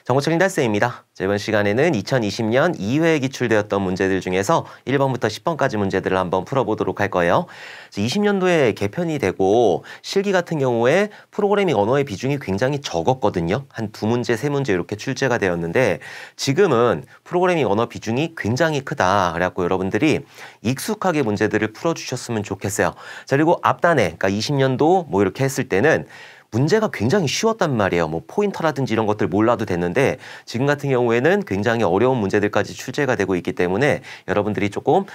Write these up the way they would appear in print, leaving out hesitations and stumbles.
정보철인 달쌤입니다. 이번 시간에는 2020년 2회에 기출되었던 문제들 중에서 1번부터 10번까지 문제들을 한번 풀어보도록 할 거예요. 20년도에 개편이 되고 실기 같은 경우에 프로그래밍 언어의 비중이 굉장히 적었거든요. 한 2문제, 3문제 이렇게 출제가 되었는데 지금은 프로그래밍 언어 비중이 굉장히 크다. 그래갖고 여러분들이 익숙하게 문제들을 풀어주셨으면 좋겠어요. 자, 그리고 앞단에 그러니까 20년도 뭐 이렇게 했을 때는 문제가 굉장히 쉬웠단 말이에요. 뭐 포인터라든지 이런 것들 몰라도 됐는데 지금 같은 경우에는 굉장히 어려운 문제들까지 출제가 되고 있기 때문에 여러분들이 조금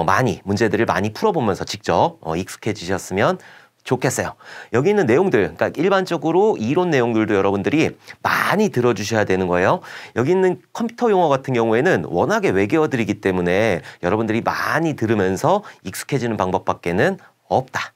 많이 문제들을 많이 풀어보면서 직접 익숙해지셨으면 좋겠어요. 여기 있는 내용들, 그러니까 일반적으로 이론 내용들도 여러분들이 많이 들어주셔야 되는 거예요. 여기 있는 컴퓨터 용어 같은 경우에는 워낙에 외계어들이기 때문에 여러분들이 많이 들으면서 익숙해지는 방법밖에는 없다. 자,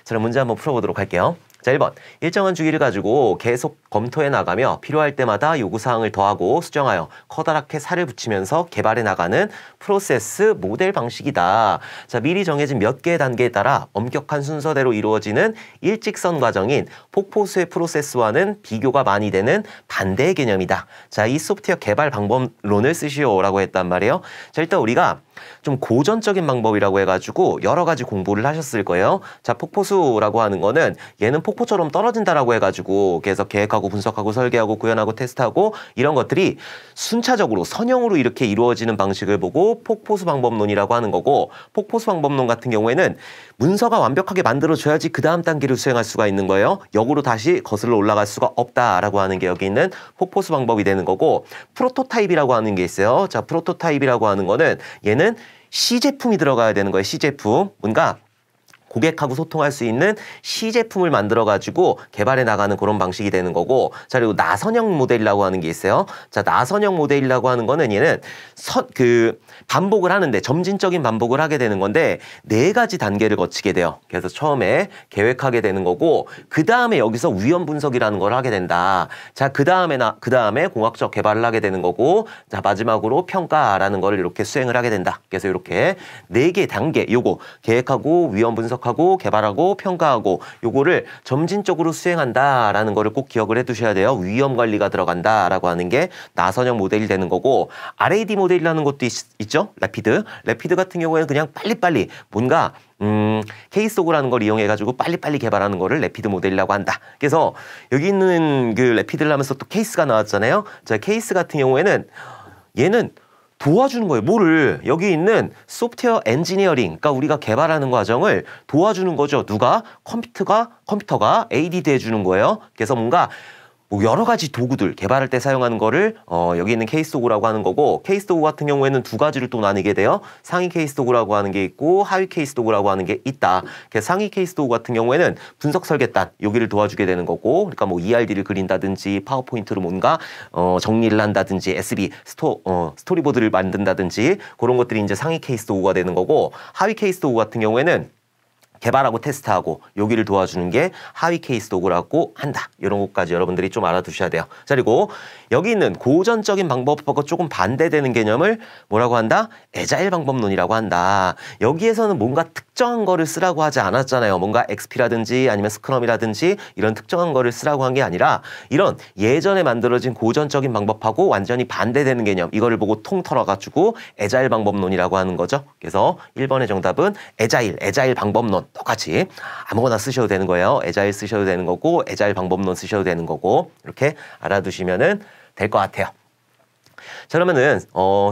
그럼 문제 한번 풀어보도록 할게요. 자, 1번. 일정한 주기를 가지고 계속 검토해 나가며 필요할 때마다 요구사항을 더하고 수정하여 커다랗게 살을 붙이면서 개발해 나가는 프로세스 모델 방식이다. 자, 미리 정해진 몇 개의 단계에 따라 엄격한 순서대로 이루어지는 일직선 과정인 폭포수의 프로세스와는 비교가 많이 되는 반대의 개념이다. 자, 이 소프트웨어 개발 방법론을 쓰시오라고 했단 말이에요. 자, 일단 우리가 좀 고전적인 방법이라고 해가지고 여러 가지 공부를 하셨을 거예요. 자, 폭포수라고 하는 거는 얘는 폭포처럼 떨어진다라고 해가지고 계속 계획하고 분석하고 설계하고 구현하고 테스트하고 이런 것들이 순차적으로 선형으로 이렇게 이루어지는 방식을 보고 폭포수 방법론이라고 하는 거고, 폭포수 방법론 같은 경우에는 문서가 완벽하게 만들어져야지 그 다음 단계를 수행할 수가 있는 거예요. 역으로 다시 거슬러 올라갈 수가 없다라고 하는 게 여기 있는 폭포수 방법이 되는 거고, 프로토타입이라고 하는 게 있어요. 자, 프로토타입이라고 하는 거는 얘는 시제품이 들어가야 되는 거예요. 시제품. 뭔가 고객하고 소통할 수 있는 시제품을 만들어가지고 개발해 나가는 그런 방식이 되는 거고, 자, 그리고 나선형 모델이라고 하는 게 있어요. 자, 나선형 모델이라고 하는 거는 얘는 반복을 하는데 점진적인 반복을 하게 되는 건데 4가지 단계를 거치게 돼요. 그래서 처음에 계획하게 되는 거고, 그 다음에 여기서 위험 분석이라는 걸 하게 된다. 자, 그 다음에 공학적 개발을 하게 되는 거고, 자, 마지막으로 평가라는 거를 이렇게 수행을 하게 된다. 그래서 이렇게 4개 단계, 요거 계획하고 위험 분석하고 개발하고 평가하고 요거를 점진적으로 수행한다라는 거를 꼭 기억을 해두셔야 돼요. 위험 관리가 들어간다라고 하는 게 나선형 모델이 되는 거고, RAD 모델이라는 것도 있죠. 레피드 같은 경우에는 그냥 빨리빨리 뭔가 케이스도구라는 걸 이용해가지고 빨리빨리 개발하는 거를 레피드 모델이라고 한다. 그래서 여기 있는 그 레피드를 하면서 또 케이스가 나왔잖아요. 자, 케이스 같은 경우에는 얘는 도와주는 거예요. 뭐를? 여기 있는 소프트웨어 엔지니어링, 그러니까 우리가 개발하는 과정을 도와주는 거죠. 누가? 컴퓨터가 ADD 해주는 거예요. 그래서 뭔가 뭐 여러 가지 도구들 개발할 때 사용하는 거를 여기 있는 케이스 도구라고 하는 거고, 케이스 도구 같은 경우에는 2가지로 또 나뉘게 돼요. 상위 케이스 도구라고 하는 게 있고 하위 케이스 도구라고 하는 게 있다. 그래서 상위 케이스 도구 같은 경우에는 분석 설계단 여기를 도와주게 되는 거고, 그러니까 뭐 ERD를 그린다든지 파워포인트로 뭔가 정리를 한다든지 SB 스토리보드를 만든다든지 그런 것들이 이제 상위 케이스 도구가 되는 거고, 하위 케이스 도구 같은 경우에는 개발하고 테스트하고 여기를 도와주는 게 하위 케이스 도구라고 한다. 이런 것까지 여러분들이 좀 알아두셔야 돼요. 자, 그리고 여기 있는 고전적인 방법하고 조금 반대되는 개념을 뭐라고 한다? 애자일 방법론이라고 한다. 여기에서는 뭔가 특정한 거를 쓰라고 하지 않았잖아요. 뭔가 XP라든지 아니면 스크럼이라든지 이런 특정한 거를 쓰라고 한 게 아니라 이런 예전에 만들어진 고전적인 방법하고 완전히 반대되는 개념, 이거를 보고 통 털어가지고 애자일 방법론이라고 하는 거죠. 그래서 1번의 정답은 애자일 방법론. 똑같이 아무거나 쓰셔도 되는 거예요. 애자일 쓰셔도 되는 거고, 애자일 방법론 쓰셔도 되는 거고, 이렇게 알아두시면 될 것 같아요. 자, 그러면은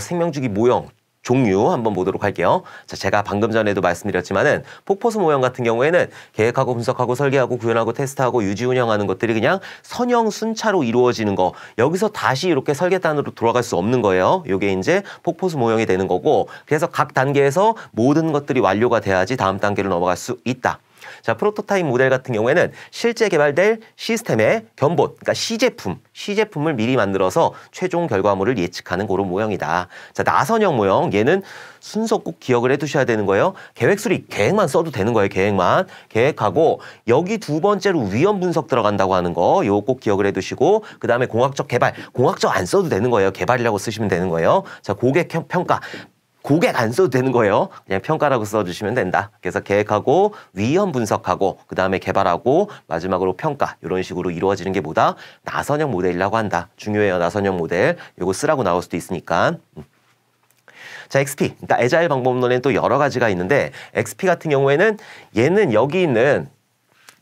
생명주기 모형 종류 한번 보도록 할게요. 자, 제가 방금 전에도 말씀드렸지만은 폭포수 모형 같은 경우에는 계획하고 분석하고 설계하고 구현하고 테스트하고 유지 운영하는 것들이 그냥 선형 순차로 이루어지는 거, 여기서 다시 이렇게 설계단으로 돌아갈 수 없는 거예요. 요게 이제 폭포수 모형이 되는 거고, 그래서 각 단계에서 모든 것들이 완료가 돼야지 다음 단계로 넘어갈 수 있다. 자, 프로토타입 모델 같은 경우에는 실제 개발될 시스템의 견본, 그러니까 시제품을 미리 만들어서 최종 결과물을 예측하는 그런 모형이다. 자, 나선형 모형, 얘는 순서 꼭 기억을 해두셔야 되는 거예요. 계획수리, 계획만 써도 되는 거예요. 계획하고 여기 2번째로 위험 분석 들어간다고 하는 거, 요거 꼭 기억을 해두시고, 그 다음에 공학적 개발, 공학적 안 써도 되는 거예요. 개발이라고 쓰시면 되는 거예요. 자, 고객 평가, 고객 안 써도 되는 거예요. 그냥 평가라고 써주시면 된다. 그래서 계획하고 위험 분석하고 그 다음에 개발하고 마지막으로 평가 이런 식으로 이루어지는 게 뭐다? 나선형 모델이라고 한다. 중요해요. 나선형 모델. 요거 쓰라고 나올 수도 있으니까. 자, XP. 그러니까 애자일 방법론에는 또 여러 가지가 있는데 XP 같은 경우에는 얘는 여기 있는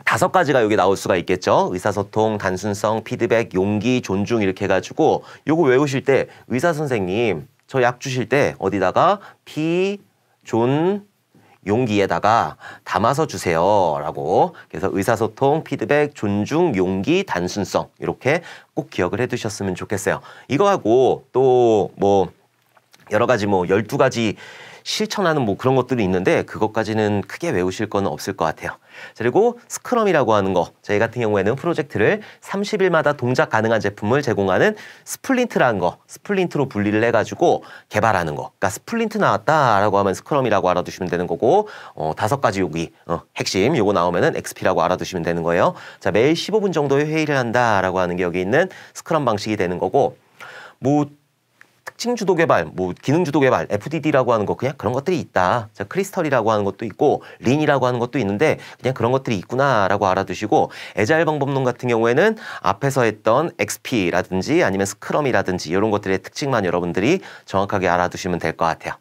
5가지가 여기 나올 수가 있겠죠. 의사소통, 단순성, 피드백, 용기, 존중 이렇게 해가지고 요거 외우실 때 의사 선생님 저 약 주실 때 어디다가 피, 존, 용기에다가 담아서 주세요 라고. 그래서 의사소통, 피드백, 존중, 용기, 단순성 이렇게 꼭 기억을 해두셨으면 좋겠어요. 이거하고 또 뭐 여러 가지 뭐 12가지 실천하는 뭐 그런 것들이 있는데 그것까지는 크게 외우실 거는 없을 것 같아요. 그리고 스크럼이라고 하는 거, 저희 같은 경우에는 프로젝트를 30일마다 동작 가능한 제품을 제공하는 스플린트라는 거, 스플린트로 분리를 해가지고 개발하는 거. 그러니까 스플린트 나왔다라고 하면 스크럼이라고 알아두시면 되는 거고 5가지 요기, 핵심 요거 나오면은 XP라고 알아두시면 되는 거예요. 자, 매일 15분 정도의 회의를 한다라고 하는 게 여기 있는 스크럼 방식이 되는 거고 뭐 특징 주도 개발, 뭐 기능 주도 개발, FDD라고 하는 거 그냥 그런 것들이 있다. 자, 크리스털이라고 하는 것도 있고 린이라고 하는 것도 있는데 그냥 그런 것들이 있구나라고 알아두시고 애자일 방법론 같은 경우에는 앞에서 했던 XP라든지 아니면 스크럼이라든지 이런 것들의 특징만 여러분들이 정확하게 알아두시면 될 것 같아요.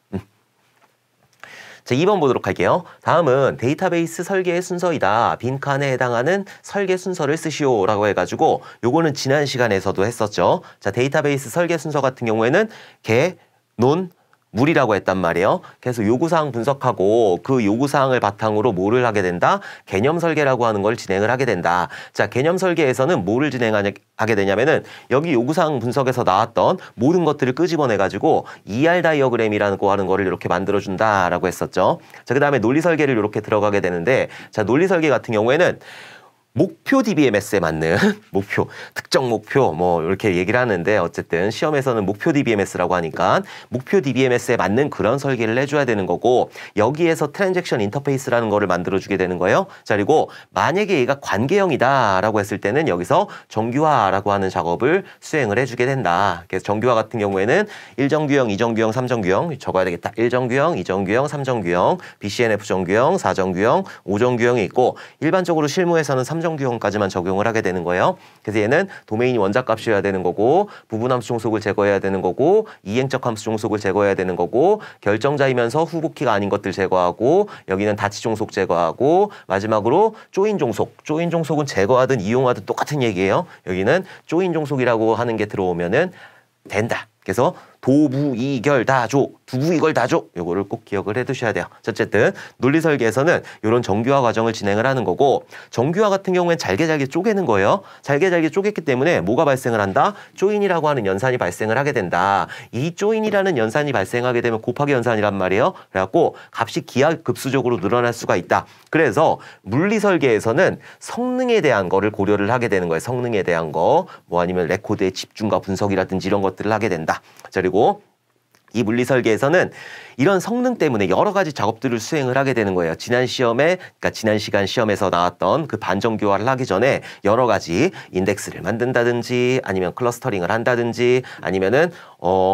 자, 2번 보도록 할게요. 다음은 데이터베이스 설계의 순서이다. 빈칸에 해당하는 설계 순서를 쓰시오 라고 해가지고 요거는 지난 시간에서도 했었죠. 자, 데이터베이스 설계 순서 같은 경우에는 개, 논, 물이라고 했단 말이에요. 그래서 요구사항 분석하고 그 요구사항을 바탕으로 뭐를 하게 된다? 개념 설계라고 하는 걸 진행을 하게 된다. 자, 개념 설계에서는 뭐를 진행하게 되냐면은 여기 요구사항 분석에서 나왔던 모든 것들을 끄집어내가지고 ER 다이어그램이라는 거 하는 거를 이렇게 만들어준다라고 했었죠. 자, 그 다음에 논리 설계를 이렇게 들어가게 되는데 자, 논리 설계 같은 경우에는 목표 DBMS에 맞는 목표, 특정 목표 뭐 이렇게 얘기를 하는데 어쨌든 시험에서는 목표 DBMS라고 하니까 목표 DBMS에 맞는 그런 설계를 해줘야 되는 거고 여기에서 트랜잭션 인터페이스라는 거를 만들어주게 되는 거예요. 자, 그리고 만약에 얘가 관계형이다 라고 했을 때는 여기서 정규화라고 하는 작업을 수행을 해주게 된다. 그래서 정규화 같은 경우에는 1정규형, 2정규형, 3정규형 적어야 되겠다. 1정규형, 2정규형, 3정규형, BCNF 정규형, 4정규형, 5정규형이 있고 일반적으로 실무에서는 3정규형까지만 적용을 하게 되는 거예요. 그래서 얘는 도메인이 원자값이어야 되는 거고 부분함수 종속을 제거해야 되는 거고 이행적 함수 종속을 제거해야 되는 거고 결정자이면서 후보키가 아닌 것들 제거하고 여기는 다치 종속 제거하고 마지막으로 조인 종속. 조인 종속은 제거하든 이용하든 똑같은 얘기예요. 여기는 조인 종속이라고 하는 게 들어오면은 된다. 그래서 도부이결 다조, 두부이걸 다조 요거를 꼭 기억을 해두셔야 돼요. 어쨌든 논리 설계에서는 이런 정규화 과정을 진행을 하는 거고 정규화 같은 경우엔 잘게 쪼개는 거예요. 잘게 쪼갰기 때문에 뭐가 발생을 한다? 조인이라고 하는 연산이 발생을 하게 된다. 이 조인이라는 연산이 발생하게 되면 곱하기 연산이란 말이에요. 그래갖고 값이 기하급수적으로 늘어날 수가 있다. 그래서 물리 설계에서는 성능에 대한 거를 고려를 하게 되는 거예요. 성능에 대한 거, 뭐 아니면 레코드의 집중과 분석이라든지 이런 것들을 하게 된다. 자, 그리고 이 물리 설계에서는 이런 성능 때문에 여러 가지 작업들을 수행을 하게 되는 거예요. 지난 시험에, 그러니까 지난 시간 시험에서 나왔던 그 반정교화를 하기 전에 여러 가지 인덱스를 만든다든지 아니면 클러스터링을 한다든지 아니면은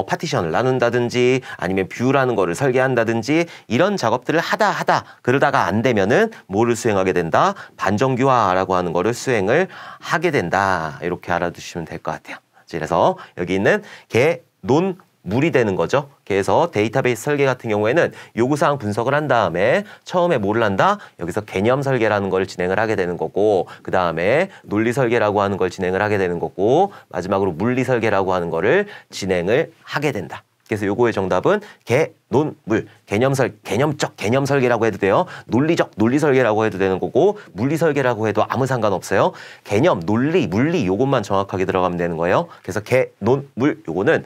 파티션을 나눈다든지 아니면 뷰라는 거를 설계한다든지 이런 작업들을 하다 그러다가 안 되면은 뭐를 수행하게 된다? 반정교화라고 하는 거를 수행을 하게 된다. 이렇게 알아두시면 될 것 같아요. 그래서 여기 있는 개, 논, 물이 되는 거죠. 그래서 데이터베이스 설계 같은 경우에는 요구사항 분석을 한 다음에 처음에 뭐를 한다? 여기서 개념 설계라는 걸 진행을 하게 되는 거고 그 다음에 논리 설계라고 하는 걸 진행을 하게 되는 거고 마지막으로 물리 설계라고 하는 거를 진행을 하게 된다. 그래서 요거의 정답은 개, 논, 물, 개념적 개념 설계라고 해도 돼요. 논리적 논리 설계라고 해도 되는 거고 물리 설계라고 해도 아무 상관없어요. 개념, 논리, 물리 요것만 정확하게 들어가면 되는 거예요. 그래서 개, 논, 물 요거는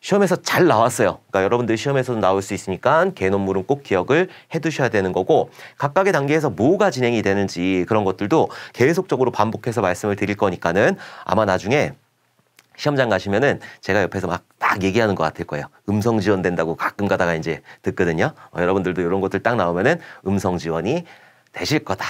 시험에서 잘 나왔어요. 그러니까 여러분들 시험에서도 나올 수 있으니까 개논물은 꼭 기억을 해두셔야 되는 거고 각각의 단계에서 뭐가 진행이 되는지 그런 것들도 계속적으로 반복해서 말씀을 드릴 거니까는 아마 나중에 시험장 가시면은 제가 옆에서 막 얘기하는 것 같을 거예요. 음성 지원된다고 가끔 가다가 이제 듣거든요. 여러분들도 이런 것들 딱 나오면은 음성 지원이 되실 거다.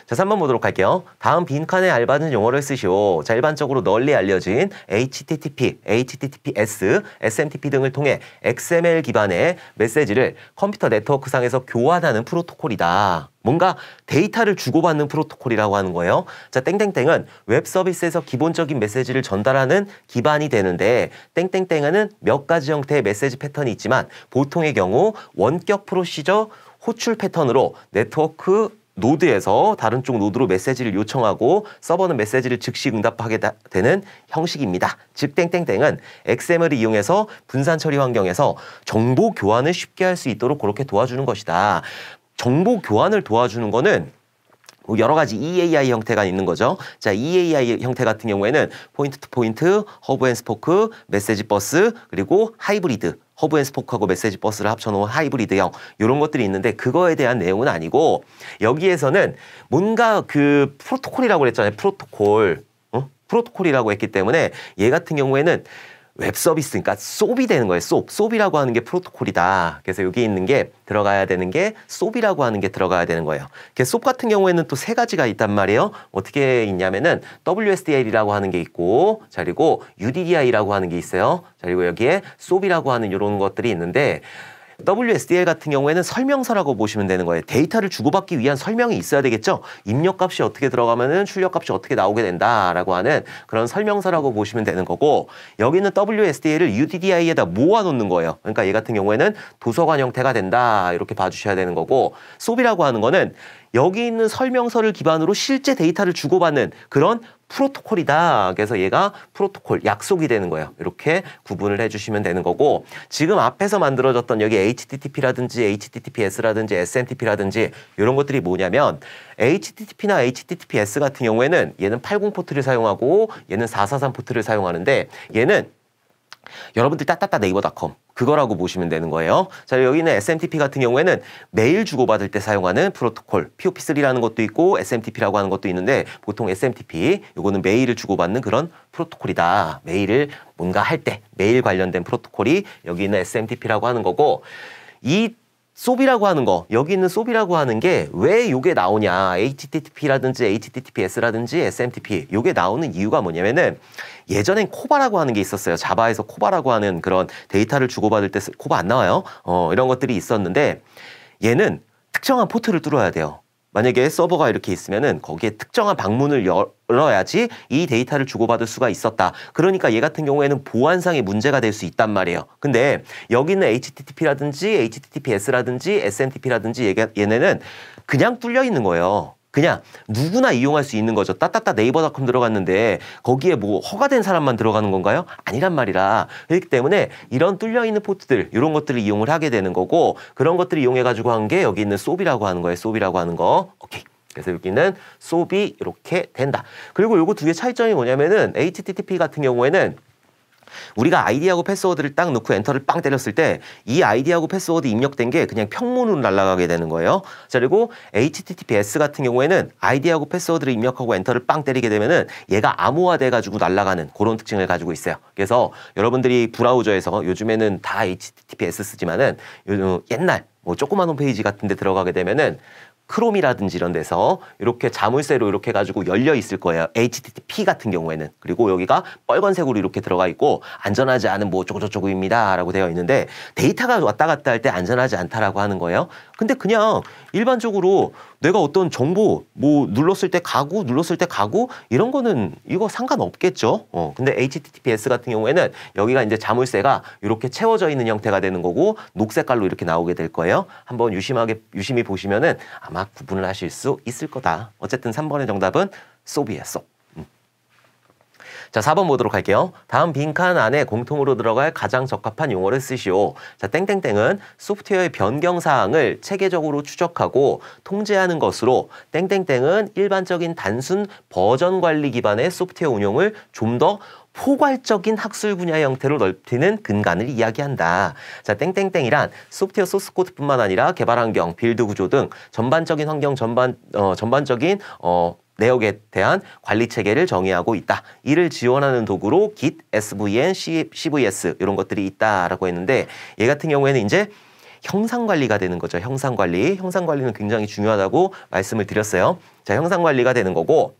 자, 3번 보도록 할게요. 다음 빈칸에 알맞은 용어를 쓰시오. 자, 일반적으로 널리 알려진 HTTP, HTTPS, SMTP 등을 통해 XML 기반의 메시지를 컴퓨터 네트워크상에서 교환하는 프로토콜이다. 뭔가 데이터를 주고받는 프로토콜이라고 하는 거예요. 자, 땡땡땡은 웹 서비스에서 기본적인 메시지를 전달하는 기반이 되는데 땡땡땡은 몇 가지 형태의 메시지 패턴이 있지만 보통의 경우 원격 프로시저 호출 패턴으로 네트워크 노드에서 다른 쪽 노드로 메시지를 요청하고 서버는 메시지를 즉시 응답하게 되는 형식입니다. 즉 땡땡땡은 XML을 이용해서 분산 처리 환경에서 정보 교환을 쉽게 할 수 있도록 그렇게 도와주는 것이다. 정보 교환을 도와주는 거는 여러 가지 EAI 형태가 있는 거죠. 자, EAI 형태 같은 경우에는 포인트 투 포인트, 허브 앤 스포크, 메시지 버스, 그리고 하이브리드. 허브 앤 스포크하고 메시지 버스를 합쳐놓은 하이브리드형 이런 것들이 있는데 그거에 대한 내용은 아니고 여기에서는 뭔가 그 프로토콜이라고 그랬잖아요. 프로토콜. 프로토콜이라고 했기 때문에 얘 같은 경우에는 웹 서비스, 그러니까 SOAP이 되는 거예요. SOAP이라고 하는 게 프로토콜이다. 그래서 여기 있는 게 들어가야 되는 게 SOAP이라고 하는 게 들어가야 되는 거예요. SOAP 같은 경우에는 또 세 가지가 있단 말이에요. 어떻게 있냐면은 WSDL이라고 하는 게 있고, 자, 그리고 UDDI라고 하는 게 있어요. 자, 그리고 여기에 SOAP이라고 하는 이런 것들이 있는데 WSDL 같은 경우에는 설명서라고 보시면 되는 거예요. 데이터를 주고받기 위한 설명이 있어야 되겠죠. 입력값이 어떻게 들어가면은 출력값이 어떻게 나오게 된다라고 하는 그런 설명서라고 보시면 되는 거고 여기는 WSDL을 UDDI에다 모아놓는 거예요. 그러니까 얘 같은 경우에는 도서관 형태가 된다 이렇게 봐주셔야 되는 거고 SOAP이라고 하는 거는 여기 있는 설명서를 기반으로 실제 데이터를 주고받는 그런 프로토콜이다. 그래서 얘가 프로토콜, 약속이 되는 거예요. 이렇게 구분을 해주시면 되는 거고 지금 앞에서 만들어졌던 여기 HTTP라든지 HTTPS라든지 SMTP라든지 이런 것들이 뭐냐면 HTTP나 HTTPS 같은 경우에는 얘는 80 포트를 사용하고 얘는 443 포트를 사용하는데 얘는 여러분들 따따따 네이버닷컴 그거라고 보시면 되는 거예요. 자, 여기는 SMTP 같은 경우에는 메일 주고받을 때 사용하는 프로토콜 POP3라는 것도 있고 SMTP라고 하는 것도 있는데 보통 SMTP 요거는 메일을 주고받는 그런 프로토콜이다. 메일을 뭔가 할 때 메일 관련된 프로토콜이 여기 있는 SMTP라고 하는 거고 이 SOAP이라고 하는 거, 여기 있는 SOAP이라고 하는 게 왜 요게 나오냐. HTTP라든지 HTTPS라든지 SMTP 요게 나오는 이유가 뭐냐면은 예전엔 코바라고 하는 게 있었어요. 자바에서 코바라고 하는 그런 데이터를 주고받을 때 코바 안 나와요. 이런 것들이 있었는데 얘는 특정한 포트를 뚫어야 돼요. 만약에 서버가 이렇게 있으면은 거기에 특정한 방문을 열어야지 이 데이터를 주고받을 수가 있었다. 그러니까 얘 같은 경우에는 보안상의 문제가 될 수 있단 말이에요. 근데 여기는 HTTP라든지 HTTPS라든지 SMTP라든지 얘네는 그냥 뚫려 있는 거예요. 그냥 누구나 이용할 수 있는 거죠. 따따따 네이버닷컴 들어갔는데 거기에 뭐 허가된 사람만 들어가는 건가요? 아니란 말이라. 그렇기 때문에 이런 뚫려있는 포트들 이런 것들을 이용을 하게 되는 거고 그런 것들을 이용해가지고 한 게 여기 있는 SOAP이라고 하는 거예요. SOAP이라고 하는 거. 오케이. 그래서 여기는 SOAP이 이렇게 된다. 그리고 요거 두 개 차이점이 뭐냐면은 HTTP 같은 경우에는 우리가 아이디하고 패스워드를 딱 넣고 엔터를 빵 때렸을 때 이 아이디하고 패스워드 입력된 게 그냥 평문으로 날아가게 되는 거예요. 자, 그리고 HTTPS 같은 경우에는 아이디하고 패스워드를 입력하고 엔터를 빵 때리게 되면은 얘가 암호화돼 가지고 날아가는 그런 특징을 가지고 있어요. 그래서 여러분들이 브라우저에서 요즘에는 다 HTTPS 쓰지만은 옛날 뭐 조그만 홈페이지 같은 데 들어가게 되면은 크롬이라든지 이런 데서 이렇게 자물쇠로 이렇게 가지고 열려 있을 거예요. HTTP 같은 경우에는. 그리고 여기가 빨간색으로 이렇게 들어가 있고 안전하지 않은 뭐 어쩌고저쩌고입니다 라고 되어 있는데 데이터가 왔다 갔다 할 때 안전하지 않다라고 하는 거예요. 근데 그냥 일반적으로 내가 어떤 정보 뭐 눌렀을 때 가고 눌렀을 때 가고 이런 거는 이거 상관없겠죠. 근데 HTTPS 같은 경우에는 여기가 이제 자물쇠가 이렇게 채워져 있는 형태가 되는 거고 녹색깔로 이렇게 나오게 될 거예요. 한번 유심히 보시면은 아마 구분을 하실 수 있을 거다. 어쨌든 3번의 정답은 SOAP이에요. SOAP. 자, 4번 보도록 할게요. 다음 빈칸 안에 공통으로 들어갈 가장 적합한 용어를 쓰시오. 자, 땡땡땡은 소프트웨어의 변경 사항을 체계적으로 추적하고 통제하는 것으로 땡땡땡은 일반적인 단순 버전 관리 기반의 소프트웨어 운용을 좀 더 포괄적인 학술 분야 형태로 넓히는 근간을 이야기한다. 자, 땡땡땡이란 소프트웨어 소스 코드뿐만 아니라 개발 환경, 빌드 구조 등 전반적인 환경 전반적인 내역에 대한 관리 체계를 정의하고 있다. 이를 지원하는 도구로 Git, SVN, CVS 이런 것들이 있다라고 했는데 얘 같은 경우에는 이제 형상관리가 되는 거죠. 형상관리. 형상관리는 굉장히 중요하다고 말씀을 드렸어요. 자, 형상관리가 되는 거고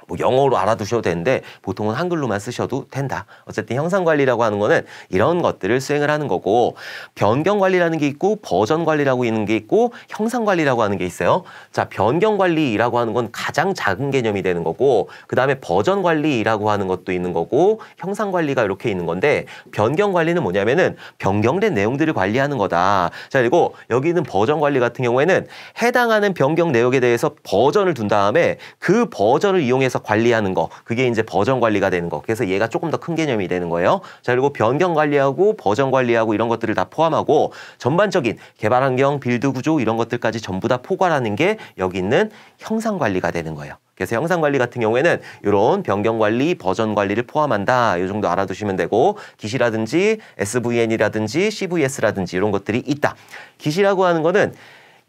뭐 영어로 알아두셔도 되는데 보통은 한글로만 쓰셔도 된다. 어쨌든 형상관리라고 하는 거는 이런 것들을 수행을 하는 거고 변경관리라는 게 있고 버전관리라고 있는 게 있고 형상관리라고 하는 게 있어요. 자, 변경관리라고 하는 건 가장 작은 개념이 되는 거고 그 다음에 버전관리라고 하는 것도 있는 거고 형상관리가 이렇게 있는 건데 변경관리는 뭐냐면은 변경된 내용들을 관리하는 거다. 자, 그리고 여기 있는 버전관리 같은 경우에는 해당하는 변경 내역에 대해서 버전을 둔 다음에 그 버전을 이용해서 관리하는 거, 그게 이제 버전 관리가 되는 거. 그래서 얘가 조금 더 큰 개념이 되는 거예요. 자, 그리고 변경 관리하고 버전 관리하고 이런 것들을 다 포함하고 전반적인 개발 환경, 빌드 구조 이런 것들까지 전부 다 포괄하는 게 여기 있는 형상 관리가 되는 거예요. 그래서 형상 관리 같은 경우에는 이런 변경 관리, 버전 관리를 포함한다. 이 정도 알아두시면 되고 기시라든지 SVN이라든지 CVS라든지 이런 것들이 있다. 기시라고 하는 거는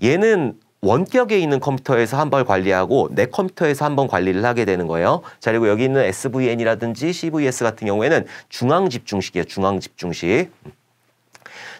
얘는 원격에 있는 컴퓨터에서 한 번 관리하고 내 컴퓨터에서 한 번 관리를 하게 되는 거예요. 자, 그리고 여기 있는 SVN이라든지 CVS 같은 경우에는 중앙 집중식이에요. 중앙 집중식.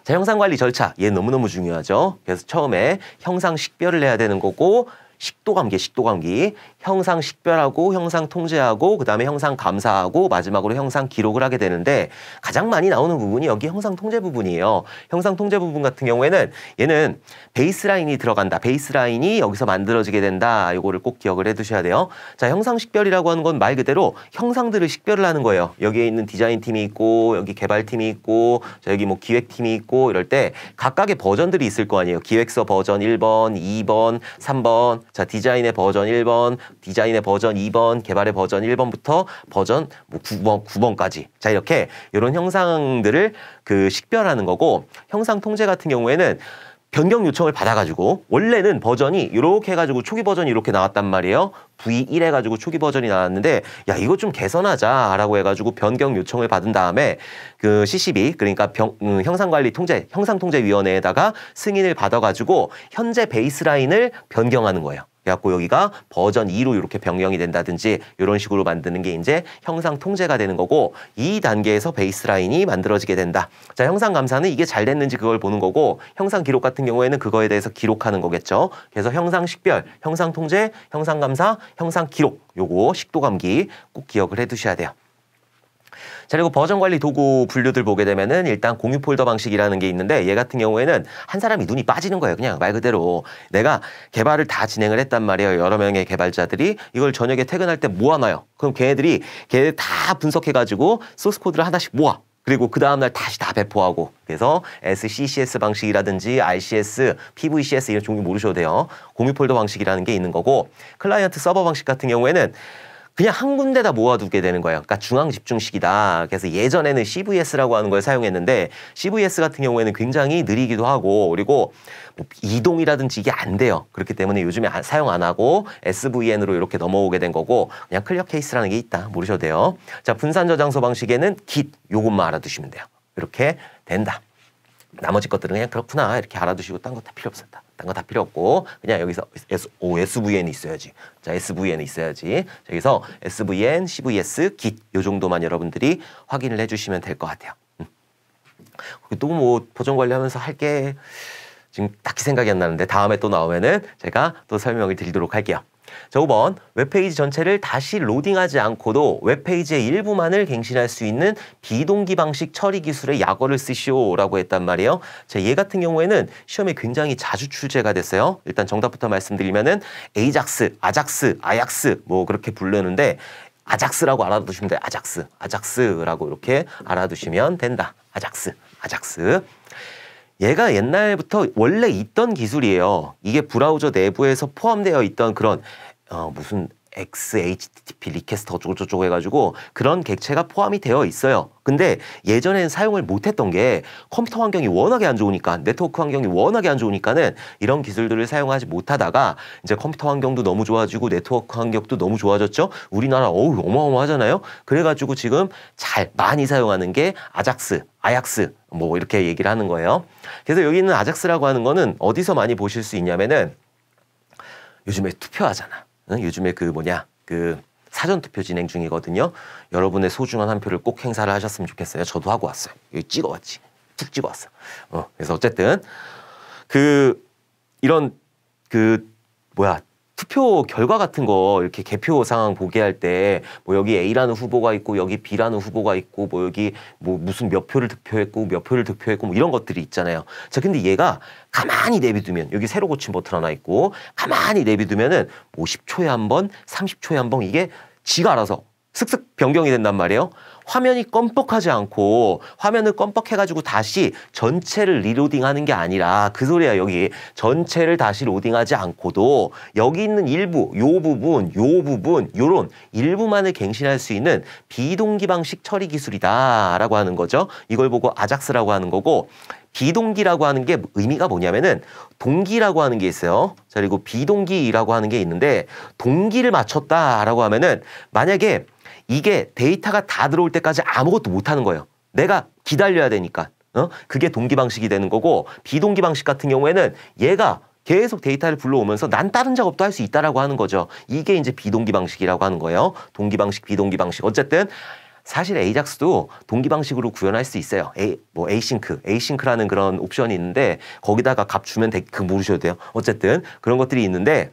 자, 형상관리 절차. 얘 너무너무 중요하죠. 그래서 처음에 형상 식별을 해야 되는 거고 식도감기, 형상 식별하고 형상 통제하고 그 다음에 형상 감사하고 마지막으로 형상 기록을 하게 되는데 가장 많이 나오는 부분이 여기 형상 통제 부분이에요. 형상 통제 부분 같은 경우에는 얘는 베이스라인이 들어간다. 베이스라인이 여기서 만들어지게 된다. 이거를 꼭 기억을 해두셔야 돼요. 자, 형상 식별이라고 하는 건 말 그대로 형상들을 식별을 하는 거예요. 여기에 있는 디자인팀이 있고 여기 개발팀이 있고 자, 여기 뭐 기획팀이 있고 이럴 때 각각의 버전들이 있을 거 아니에요. 기획서 버전 1번, 2번, 3번 자, 디자인의 버전 1번, 디자인의 버전 2번, 개발의 버전 1번부터 버전 뭐 9번까지. 자, 이렇게 이런 형상들을 식별하는 거고 형상 통제 같은 경우에는 변경 요청을 받아가지고 원래는 버전이 이렇게 해가지고 초기 버전이 이렇게 나왔단 말이에요. V1 해가지고 초기 버전이 나왔는데 야 이거 좀 개선하자라고 해가지고 변경 요청을 받은 다음에 CCB 그러니까 형상관리 통제 형상통제위원회에다가 승인을 받아가지고 현재 베이스라인을 변경하는 거예요. 그래갖고 여기가 버전 2로 이렇게 변경이 된다든지 이런 식으로 만드는 게 이제 형상 통제가 되는 거고 이 단계에서 베이스라인이 만들어지게 된다. 자, 형상 감사는 이게 잘 됐는지 그걸 보는 거고 형상 기록 같은 경우에는 그거에 대해서 기록하는 거겠죠. 그래서 형상 식별, 형상 통제, 형상 감사, 형상 기록 요거 식도 감기 꼭 기억을 해두셔야 돼요. 자, 그리고 버전 관리 도구 분류들 보게 되면은 일단 공유 폴더 방식이라는 게 있는데 얘 같은 경우에는 한 사람이 눈이 빠지는 거예요. 그냥 말 그대로 내가 개발을 다 진행을 했단 말이에요. 여러 명의 개발자들이 이걸 저녁에 퇴근할 때 모아놔요. 그럼 걔네들 다 분석해가지고 소스 코드를 하나씩 모아. 그리고 그 다음날 다시 다 배포하고 그래서 SCCS 방식이라든지 RCS, PVCS 이런 종류 모르셔도 돼요. 공유 폴더 방식이라는 게 있는 거고 클라이언트 서버 방식 같은 경우에는 그냥 한 군데다 모아두게 되는 거예요. 그러니까 중앙 집중식이다. 그래서 예전에는 CVS라고 하는 걸 사용했는데 CVS 같은 경우에는 굉장히 느리기도 하고 그리고 뭐 이동이라든지 이게 안 돼요. 그렇기 때문에 요즘에 사용 안 하고 SVN으로 이렇게 넘어오게 된 거고 그냥 클리어 케이스라는 게 있다. 모르셔도 돼요. 자, 분산 저장소 방식에는 Git 요것만 알아두시면 돼요. 이렇게 된다. 나머지 것들은 그냥 그렇구나 이렇게 알아두시고 딴 거 다 필요 없었다. 딴 거 다 필요 없고 그냥 여기서 SVN이 있어야지. 자, SVN이 있어야지. 여기서 SVN, CVS, Git 요 정도만 여러분들이 확인을 해주시면 될 것 같아요. 또 뭐 버전 관리하면서 할 게 지금 딱히 생각이 안 나는데 다음에 또 나오면은 제가 또 설명을 드리도록 할게요. 자, 5번 웹페이지 전체를 다시 로딩하지 않고도 웹페이지의 일부만을 갱신할 수 있는 비동기 방식 처리 기술의 약어를 쓰시오라고 했단 말이에요. 자, 얘 같은 경우에는 시험에 굉장히 자주 출제가 됐어요. 일단 정답부터 말씀드리면은 에이작스, 아작스, 아약스 뭐 그렇게 부르는데 아작스라고 알아두시면 돼요. 아작스라고 이렇게 알아두시면 된다. 아작스. 얘가 옛날부터 원래 있던 기술이에요. 이게 브라우저 내부에서 포함되어 있던 그런 무슨 XHTTP 리퀘스트 어쩌고저쩌고 해가지고 그런 객체가 포함이 되어 있어요. 근데 예전엔 사용을 못했던 게 컴퓨터 환경이 워낙에 안 좋으니까 네트워크 환경이 워낙에 안 좋으니까는 이런 기술들을 사용하지 못하다가 이제 컴퓨터 환경도 너무 좋아지고 네트워크 환경도 너무 좋아졌죠. 우리나라 어마어마하잖아요. 그래가지고 지금 많이 사용하는 게 아작스, 아약스 뭐 이렇게 얘기를 하는 거예요. 그래서 여기 있는 아작스라고 하는 거는 어디서 많이 보실 수 있냐면은 요즘에 투표하잖아. 요즘에 사전투표 진행 중이거든요. 여러분의 소중한 한 표를 꼭 행사를 하셨으면 좋겠어요. 저도 하고 왔어요. 여기 찍어왔지. 툭 찍어왔어. 그래서 어쨌든 이런 투표 결과 같은 거 이렇게 개표 상황 보게 할 때 뭐 여기 A라는 후보가 있고 여기 B라는 후보가 있고 뭐 여기 뭐 무슨 몇 표를 득표했고 몇 표를 득표했고 뭐 이런 것들이 있잖아요. 자, 근데 얘가 가만히 내비두면 여기 새로 고친 버튼 하나 있고 가만히 내비두면은 50초에 한 번, 30초에 한 번 이게 지가 알아서 슥슥 변경이 된단 말이에요. 화면이 껌뻑하지 않고 화면을 껌뻑해가지고 다시 전체를 리로딩하는 게 아니라 그 소리야. 여기 전체를 다시 로딩하지 않고도 여기 있는 일부, 요 부분, 요런 일부만을 갱신할 수 있는 비동기 방식 처리 기술이다라고 하는 거죠. 이걸 보고 아작스라고 하는 거고 비동기라고 하는 게 의미가 뭐냐면은 동기라고 하는 게 있어요. 자, 그리고 비동기라고 하는 게 있는데 동기를 맞췄다라고 하면은 만약에 이게 데이터가 다 들어올 때까지 아무것도 못하는 거예요. 내가 기다려야 되니까. 그게 동기 방식이 되는 거고 비동기 방식 같은 경우에는 얘가 계속 데이터를 불러오면서 난 다른 작업도 할 수 있다라고 하는 거죠. 이게 이제 비동기 방식이라고 하는 거예요. 동기 방식, 비동기 방식. 어쨌든 사실 에이작스도 동기 방식으로 구현할 수 있어요. 에이싱크라는 그런 옵션이 있는데 거기다가 값 주면 모르셔도 돼요. 어쨌든 그런 것들이 있는데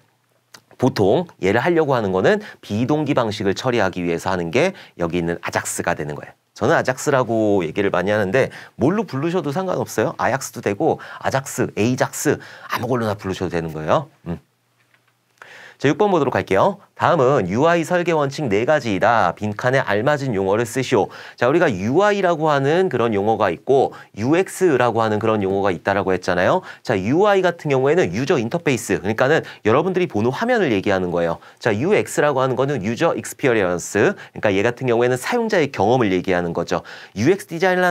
보통 얘를 하려고 하는 거는 비동기 방식을 처리하기 위해서 하는 게 여기 있는 아작스가 되는 거예요. 저는 아작스라고 얘기를 많이 하는데 뭘로 부르셔도 상관없어요. 아약스도 되고 아작스, 에이작스 아무걸로나 부르셔도 되는 거예요. 자, 6번 보도록 할게요. 다음은 UI 설계 원칙 4가지이다. 빈칸에 알맞은 용어를 쓰시오. 자, 우리가 UI라고 하는 그런 용어가 있고 UX라고 하는 그런 용어가 있다라고 했잖아요. 자, UI 같은 경우에는 유저 인터페이스. 그러니까는 여러분들이 보는 화면을 얘기하는 거예요. 자, UX라고 하는 거는 유저 익스피리언스. 그러니까 얘 같은 경우에는 사용자의 경험을 얘기하는 거죠. UX 디자인을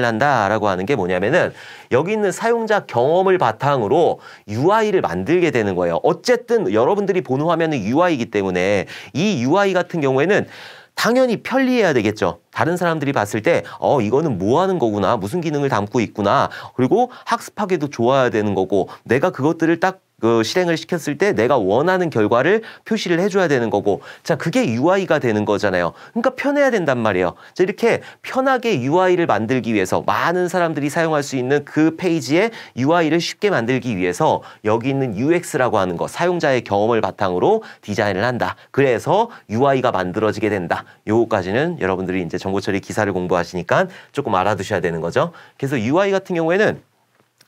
한다라고 하는 게 뭐냐면은 여기 있는 사용자 경험을 바탕으로 UI를 만들게 되는 거예요. 어쨌든 여러분들이 보는 화면은 UI이기 때문에 이 UI 같은 경우에는 당연히 편리해야 되겠죠. 다른 사람들이 봤을 때 이거는 뭐 하는 거구나, 무슨 기능을 담고 있구나, 그리고 학습하기도 좋아야 되는 거고 내가 그것들을 딱 실행을 시켰을 때 내가 원하는 결과를 표시를 해줘야 되는 거고, 자, 그게 UI가 되는 거잖아요. 그러니까 편해야 된단 말이에요. 자, 이렇게 편하게 UI를 만들기 위해서 많은 사람들이 사용할 수 있는 그 페이지에 UI를 쉽게 만들기 위해서 여기 있는 UX라고 하는 거, 사용자의 경험을 바탕으로 디자인을 한다. 그래서 UI가 만들어지게 된다. 요거까지는 여러분들이 이제 정보처리 기사를 공부하시니까 조금 알아두셔야 되는 거죠. 그래서 UI 같은 경우에는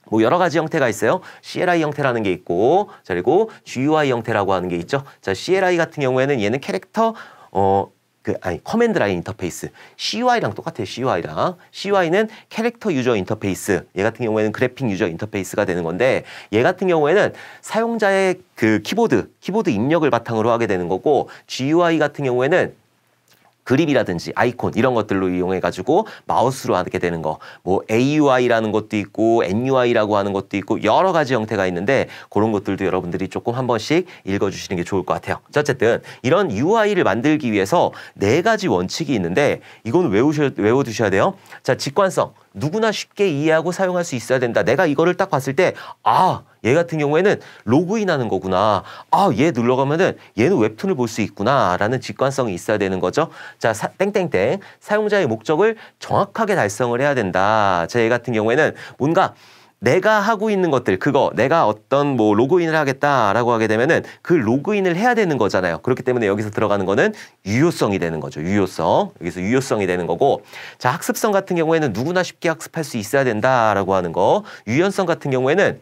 뭐 여러 가지 형태가 있어요. CLI 형태라는 게 있고, 자, 그리고 GUI 형태라고 하는 게 있죠. 자, CLI 같은 경우에는 얘는 캐릭터 커맨드 라인 인터페이스. CUI랑 똑같아요. CUI는 캐릭터 유저 인터페이스. 얘 같은 경우에는 그래픽 유저 인터페이스가 되는 건데, 얘 같은 경우에는 사용자의 그 키보드 입력을 바탕으로 하게 되는 거고, GUI 같은 경우에는 그립이라든지 아이콘 이런 것들로 이용해가지고 마우스로 하게 되는 거, 뭐 AUI라는 것도 있고 NUI라고 하는 것도 있고 여러 가지 형태가 있는데 그런 것들도 여러분들이 조금 한 번씩 읽어주시는 게 좋을 것 같아요. 자, 어쨌든 이런 UI를 만들기 위해서 4가지 원칙이 있는데 이건 외워두셔야 돼요. 자, 직관성. 누구나 쉽게 이해하고 사용할 수 있어야 된다. 내가 이거를 딱 봤을 때 얘 같은 경우에는 로그인하는 거구나. 얘 눌러가면은 얘는 웹툰을 볼 수 있구나. 라는 직관성이 있어야 되는 거죠. 자, 땡땡땡. 사용자의 목적을 정확하게 달성을 해야 된다. 자, 얘 같은 경우에는 뭔가 내가 하고 있는 것들, 내가 어떤 뭐 로그인을 하겠다라고 하게 되면은 그 로그인을 해야 되는 거잖아요. 그렇기 때문에 여기서 들어가는 거는 유효성이 되는 거죠. 여기서 유효성이 되는 거고. 자, 학습성 같은 경우에는 누구나 쉽게 학습할 수 있어야 된다라고 하는 거. 유연성 같은 경우에는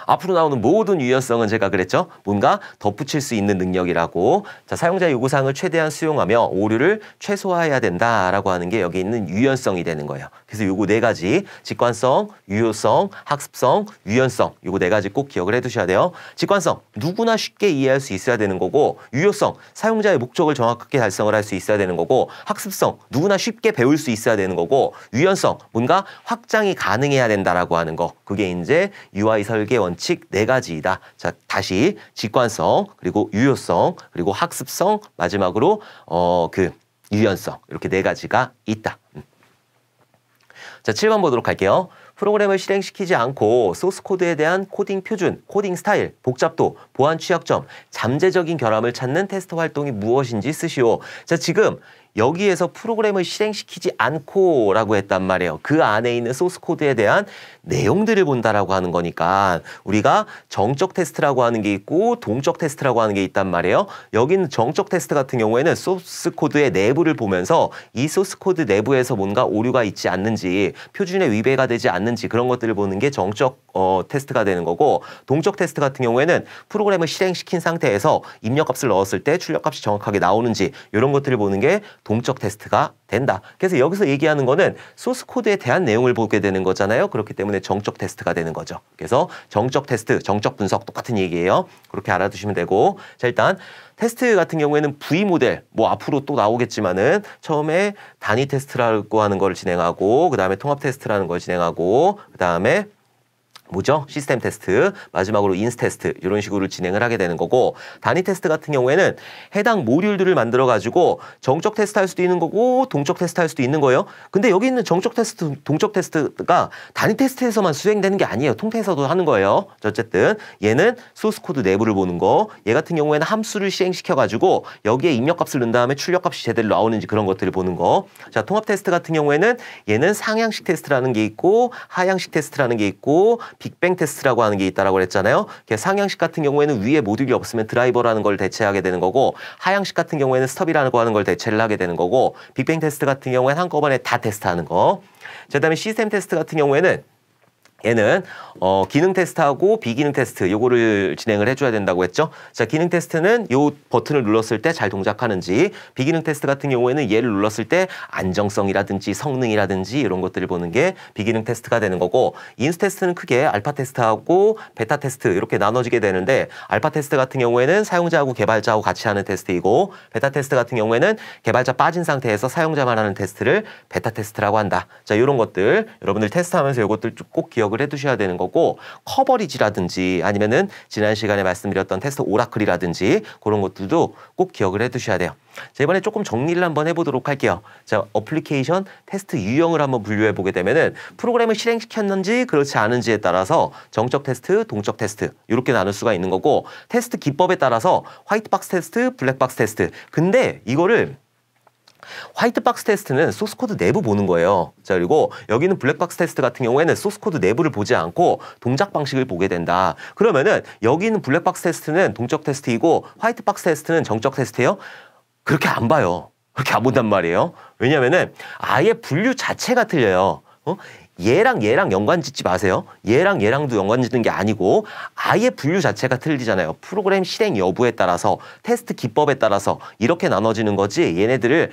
앞으로 나오는 모든 유연성은 제가 그랬죠. 뭔가 덧붙일 수 있는 능력이라고. 자, 사용자 요구사항을 최대한 수용하며 오류를 최소화해야 된다라고 하는 게 여기 있는 유연성이 되는 거예요. 그래서 요거 4가지, 직관성, 유효성, 학습성, 유연성, 요거 4가지 꼭 기억을 해두셔야 돼요. 직관성, 누구나 쉽게 이해할 수 있어야 되는 거고, 유효성, 사용자의 목적을 정확하게 달성을 할 수 있어야 되는 거고, 학습성, 누구나 쉽게 배울 수 있어야 되는 거고, 유연성, 뭔가 확장이 가능해야 된다라고 하는 거. 그게 이제 UI 설계 원칙 4가지이다. 자, 다시 직관성, 그리고 유효성, 그리고 학습성, 마지막으로 유연성, 이렇게 4가지가 있다. 자, 7번 보도록 할게요. 프로그램을 실행시키지 않고 소스 코드에 대한 코딩 표준, 코딩 스타일, 복잡도, 보안 취약점, 잠재적인 결함을 찾는 테스트 활동이 무엇인지 쓰시오. 자, 지금 여기에서 프로그램을 실행시키지 않고 라고 했단 말이에요. 그 안에 있는 소스 코드에 대한 내용들을 본다라고 하는 거니까 우리가 정적 테스트라고 하는 게 있고 동적 테스트라고 하는 게 있단 말이에요. 여기는 정적 테스트 같은 경우에는 소스 코드의 내부를 보면서 이 소스 코드 내부에서 뭔가 오류가 있지 않는지, 표준에 위배가 되지 않는지 그런 것들을 보는 게 정적 테스트가 되는 거고, 동적 테스트 같은 경우에는 프로그램을 실행시킨 상태에서 입력값을 넣었을 때 출력값이 정확하게 나오는지 이런 것들을 보는 게 동적 테스트가 된다. 그래서 여기서 얘기하는 거는 소스 코드에 대한 내용을 보게 되는 거잖아요. 그렇기 때문에 정적 테스트가 되는 거죠. 그래서 정적 테스트, 정적 분석 똑같은 얘기예요. 그렇게 알아두시면 되고, 자 일단 테스트 같은 경우에는 V 모델, 뭐 앞으로 또 나오겠지만은 처음에 단위 테스트라고 하는 걸 진행하고, 그 다음에 통합 테스트라는 걸 진행하고, 그 다음에 뭐죠? 시스템 테스트, 마지막으로 인스 테스트 이런 식으로 진행을 하게 되는 거고, 단위 테스트 같은 경우에는 해당 모듈들을 만들어 가지고 정적 테스트 할 수도 있는 거고 동적 테스트 할 수도 있는 거예요. 근데 여기 있는 정적 테스트, 동적 테스트가 단위 테스트에서만 수행되는 게 아니에요. 통태에서도 하는 거예요. 어쨌든 얘는 소스 코드 내부를 보는 거, 얘 같은 경우에는 함수를 시행시켜 가지고 여기에 입력값을 넣은 다음에 출력값이 제대로 나오는지 그런 것들을 보는 거. 자, 통합 테스트 같은 경우에는 얘는 상향식 테스트라는 게 있고 하향식 테스트라는 게 있고 빅뱅 테스트라고 하는 게 있다라고 그랬잖아요. 상향식 같은 경우에는 위에 모듈이 없으면 드라이버라는 걸 대체하게 되는 거고, 하향식 같은 경우에는 스톱이라고 하는 걸 대체를 하게 되는 거고, 빅뱅 테스트 같은 경우에는 한꺼번에 다 테스트하는 거. 자, 그다음에 시스템 테스트 같은 경우에는 얘는 기능 테스트하고 비기능 테스트 요거를 진행을 해줘야 된다고 했죠. 자, 기능 테스트는 요 버튼을 눌렀을 때 잘 동작하는지, 비기능 테스트 같은 경우에는 얘를 눌렀을 때 안정성이라든지 성능이라든지 이런 것들을 보는 게 비기능 테스트가 되는 거고, 인스 테스트는 크게 알파 테스트하고 베타 테스트 이렇게 나눠지게 되는데, 알파 테스트 같은 경우에는 사용자하고 개발자하고 같이 하는 테스트이고, 베타 테스트 같은 경우에는 개발자 빠진 상태에서 사용자만 하는 테스트를 베타 테스트라고 한다. 자, 이런 것들 여러분들 테스트하면서 이것들 꼭 기억을 해두셔야 되는 거고, 커버리지라든지 아니면은 지난 시간에 말씀드렸던 테스트 오라클이라든지 그런 것들도 꼭 기억을 해두셔야 돼요. 자, 이번에 조금 정리를 한번 해보도록 할게요. 자, 어플리케이션 테스트 유형을 한번 분류해 보게 되면은 프로그램을 실행시켰는지 그렇지 않은지에 따라서 정적 테스트, 동적 테스트 이렇게 나눌 수가 있는 거고, 테스트 기법에 따라서 화이트박스 테스트, 블랙박스 테스트. 근데 이거를 화이트박스 테스트는 소스코드 내부 보는 거예요. 자, 그리고 여기는 블랙박스 테스트 같은 경우에는 소스코드 내부를 보지 않고 동작 방식을 보게 된다. 그러면은 여기는 블랙박스 테스트는 동적 테스트이고 화이트박스 테스트는 정적 테스트예요? 그렇게 안 봐요. 그렇게 안 본단 말이에요. 왜냐면은 아예 분류 자체가 틀려요. 얘랑 얘랑 연관 짓지 마세요. 얘랑 얘랑도 연관 짓는 게 아니고 아예 분류 자체가 틀리잖아요. 프로그램 실행 여부에 따라서, 테스트 기법에 따라서 이렇게 나눠지는 거지 얘네들을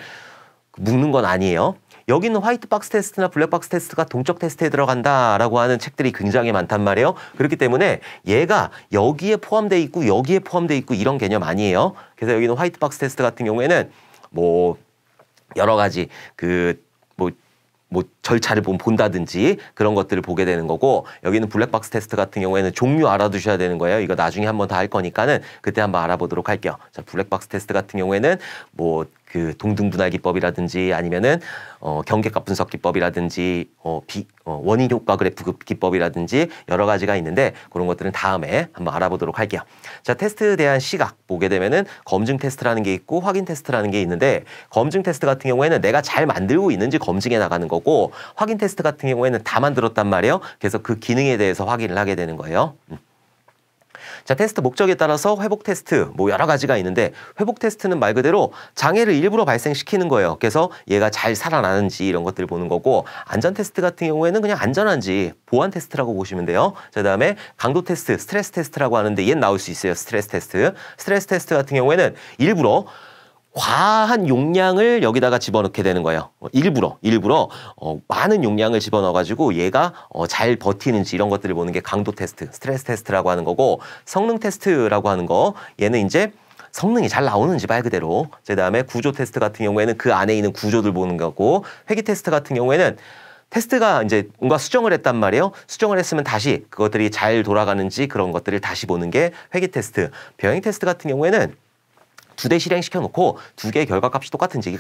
묶는 건 아니에요. 여기는 화이트박스 테스트나 블랙박스 테스트가 동적 테스트에 들어간다라고 하는 책들이 굉장히 많단 말이에요. 그렇기 때문에 얘가 여기에 포함되어 있고 여기에 포함되어 있고 이런 개념 아니에요. 그래서 여기는 화이트박스 테스트 같은 경우에는 뭐 여러 가지 뭐 절차를 본다든지 그런 것들을 보게 되는 거고, 여기는 블랙박스 테스트 같은 경우에는 종류 알아두셔야 되는 거예요. 이거 나중에 한번 더 할 거니까는 그때 한번 알아보도록 할게요. 자, 블랙박스 테스트 같은 경우에는 뭐 동등 분할 기법이라든지 아니면은 경계값 분석 기법이라든지 원인 효과 그래프 기법이라든지 여러 가지가 있는데 그런 것들은 다음에 한번 알아보도록 할게요. 자, 테스트에 대한 시각 보게 되면은 검증 테스트라는 게 있고 확인 테스트라는 게 있는데, 검증 테스트 같은 경우에는 내가 잘 만들고 있는지 검증해 나가는 거고, 확인 테스트 같은 경우에는 다 만들었단 말이에요. 그래서 그 기능에 대해서 확인을 하게 되는 거예요. 자, 테스트 목적에 따라서 회복 테스트 뭐 여러 가지가 있는데, 회복 테스트는 말 그대로 장애를 일부러 발생시키는 거예요. 그래서 얘가 잘 살아나는지 이런 것들을 보는 거고, 안전 테스트 같은 경우에는 그냥 안전한지 보안 테스트라고 보시면 돼요. 자, 그다음에 강도 테스트, 스트레스 테스트라고 하는데 얘는 나올 수 있어요. 스트레스 테스트. 스트레스 테스트 같은 경우에는 일부러 과한 용량을 여기다가 집어넣게 되는 거예요. 일부러 많은 용량을 집어넣어가지고 얘가 잘 버티는지 이런 것들을 보는 게 강도 테스트, 스트레스 테스트라고 하는 거고, 성능 테스트라고 하는 거, 얘는 이제 성능이 잘 나오는지 말 그대로. 그다음에 구조 테스트 같은 경우에는 그 안에 있는 구조들 보는 거고, 회귀 테스트 같은 경우에는 테스트가 이제 뭔가 수정을 했단 말이에요. 수정을 했으면 다시 그것들이 잘 돌아가는지 그런 것들을 다시 보는 게 회귀 테스트. 병행 테스트 같은 경우에는 2대 실행시켜 놓고 2개의 결과값이 똑같은지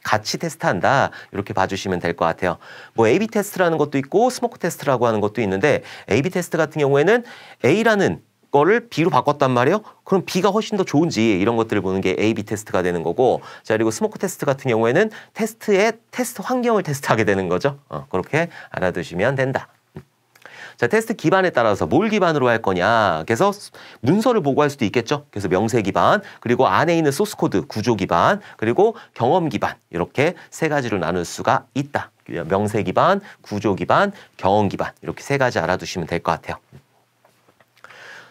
같이 테스트한다. 이렇게 봐주시면 될 것 같아요. 뭐 A/B 테스트라는 것도 있고 스모크 테스트라고 하는 것도 있는데, A/B 테스트 같은 경우에는 A라는 거를 B로 바꿨단 말이에요. 그럼 B가 훨씬 더 좋은지 이런 것들을 보는 게 A, B 테스트가 되는 거고, 자 그리고 스모크 테스트 같은 경우에는 테스트의 테스트 환경을 테스트하게 되는 거죠. 그렇게 알아두시면 된다. 자, 테스트 기반에 따라서 뭘 기반으로 할 거냐. 그래서 문서를 보고 할 수도 있겠죠. 그래서 명세 기반, 그리고 안에 있는 소스 코드, 구조 기반, 그리고 경험 기반 이렇게 세 가지로 나눌 수가 있다. 명세 기반, 구조 기반, 경험 기반 이렇게 세 가지 알아두시면 될 것 같아요.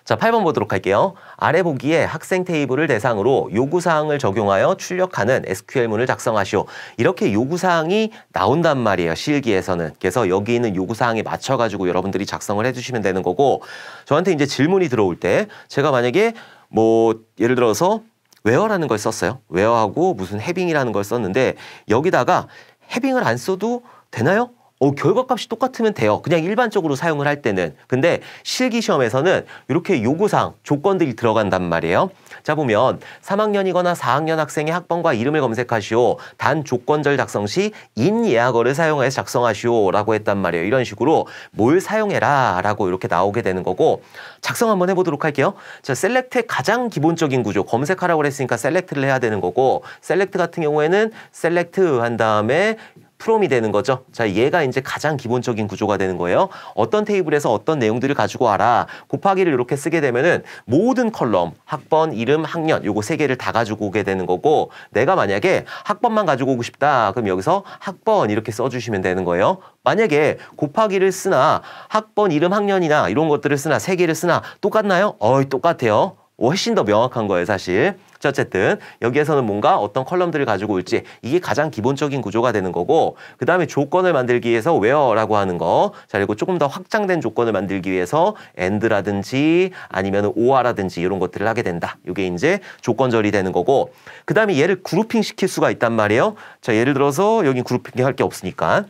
자, 8번 보도록 할게요. 아래 보기에 학생 테이블을 대상으로 요구사항을 적용하여 출력하는 SQL문을 작성하시오. 이렇게 요구사항이 나온단 말이에요. 실기에서는. 그래서 여기 있는 요구사항에 맞춰가지고 여러분들이 작성을 해주시면 되는 거고, 저한테 이제 질문이 들어올 때 제가 만약에 뭐 예를 들어서 웨어라는 걸 썼어요. 웨어하고 무슨 해빙이라는 걸 썼는데 여기다가 해빙을 안 써도 되나요? 결과값이 똑같으면 돼요. 그냥 일반적으로 사용을 할 때는. 근데 실기 시험에서는 이렇게 요구사항, 조건들이 들어간단 말이에요. 자, 보면 3학년이거나 4학년 학생의 학번과 이름을 검색하시오. 단 조건절 작성 시 인 예약어를 사용해서 작성하시오 라고 했단 말이에요. 이런 식으로 뭘 사용해라 라고 이렇게 나오게 되는 거고, 작성 한번 해보도록 할게요. 자, 셀렉트의 가장 기본적인 구조, 검색하라고 했으니까 셀렉트를 해야 되는 거고, 셀렉트 같은 경우에는 셀렉트 한 다음에 프롬이 되는 거죠. 자, 얘가 이제 가장 기본적인 구조가 되는 거예요. 어떤 테이블에서 어떤 내용들을 가지고 와라. 곱하기를 이렇게 쓰게 되면은 모든 컬럼, 학번, 이름, 학년 요거 세 개를 다 가지고 오게 되는 거고, 내가 만약에 학번만 가지고 오고 싶다. 그럼 여기서 학번 이렇게 써주시면 되는 거예요. 만약에 곱하기를 쓰나 학번, 이름, 학년이나 이런 것들을 쓰나 세 개를 쓰나 똑같나요? 똑같아요. 훨씬 더 명확한 거예요, 사실. 자, 어쨌든 여기에서는 뭔가 어떤 컬럼들을 가지고 올지 이게 가장 기본적인 구조가 되는 거고, 그 다음에 조건을 만들기 위해서 where라고 하는 거, 자 그리고 조금 더 확장된 조건을 만들기 위해서 and라든지 아니면 or라든지 이런 것들을 하게 된다. 이게 이제 조건절이 되는 거고, 그 다음에 얘를 그룹핑 시킬 수가 있단 말이에요. 자, 예를 들어서 여기 그룹핑 할 게 없으니까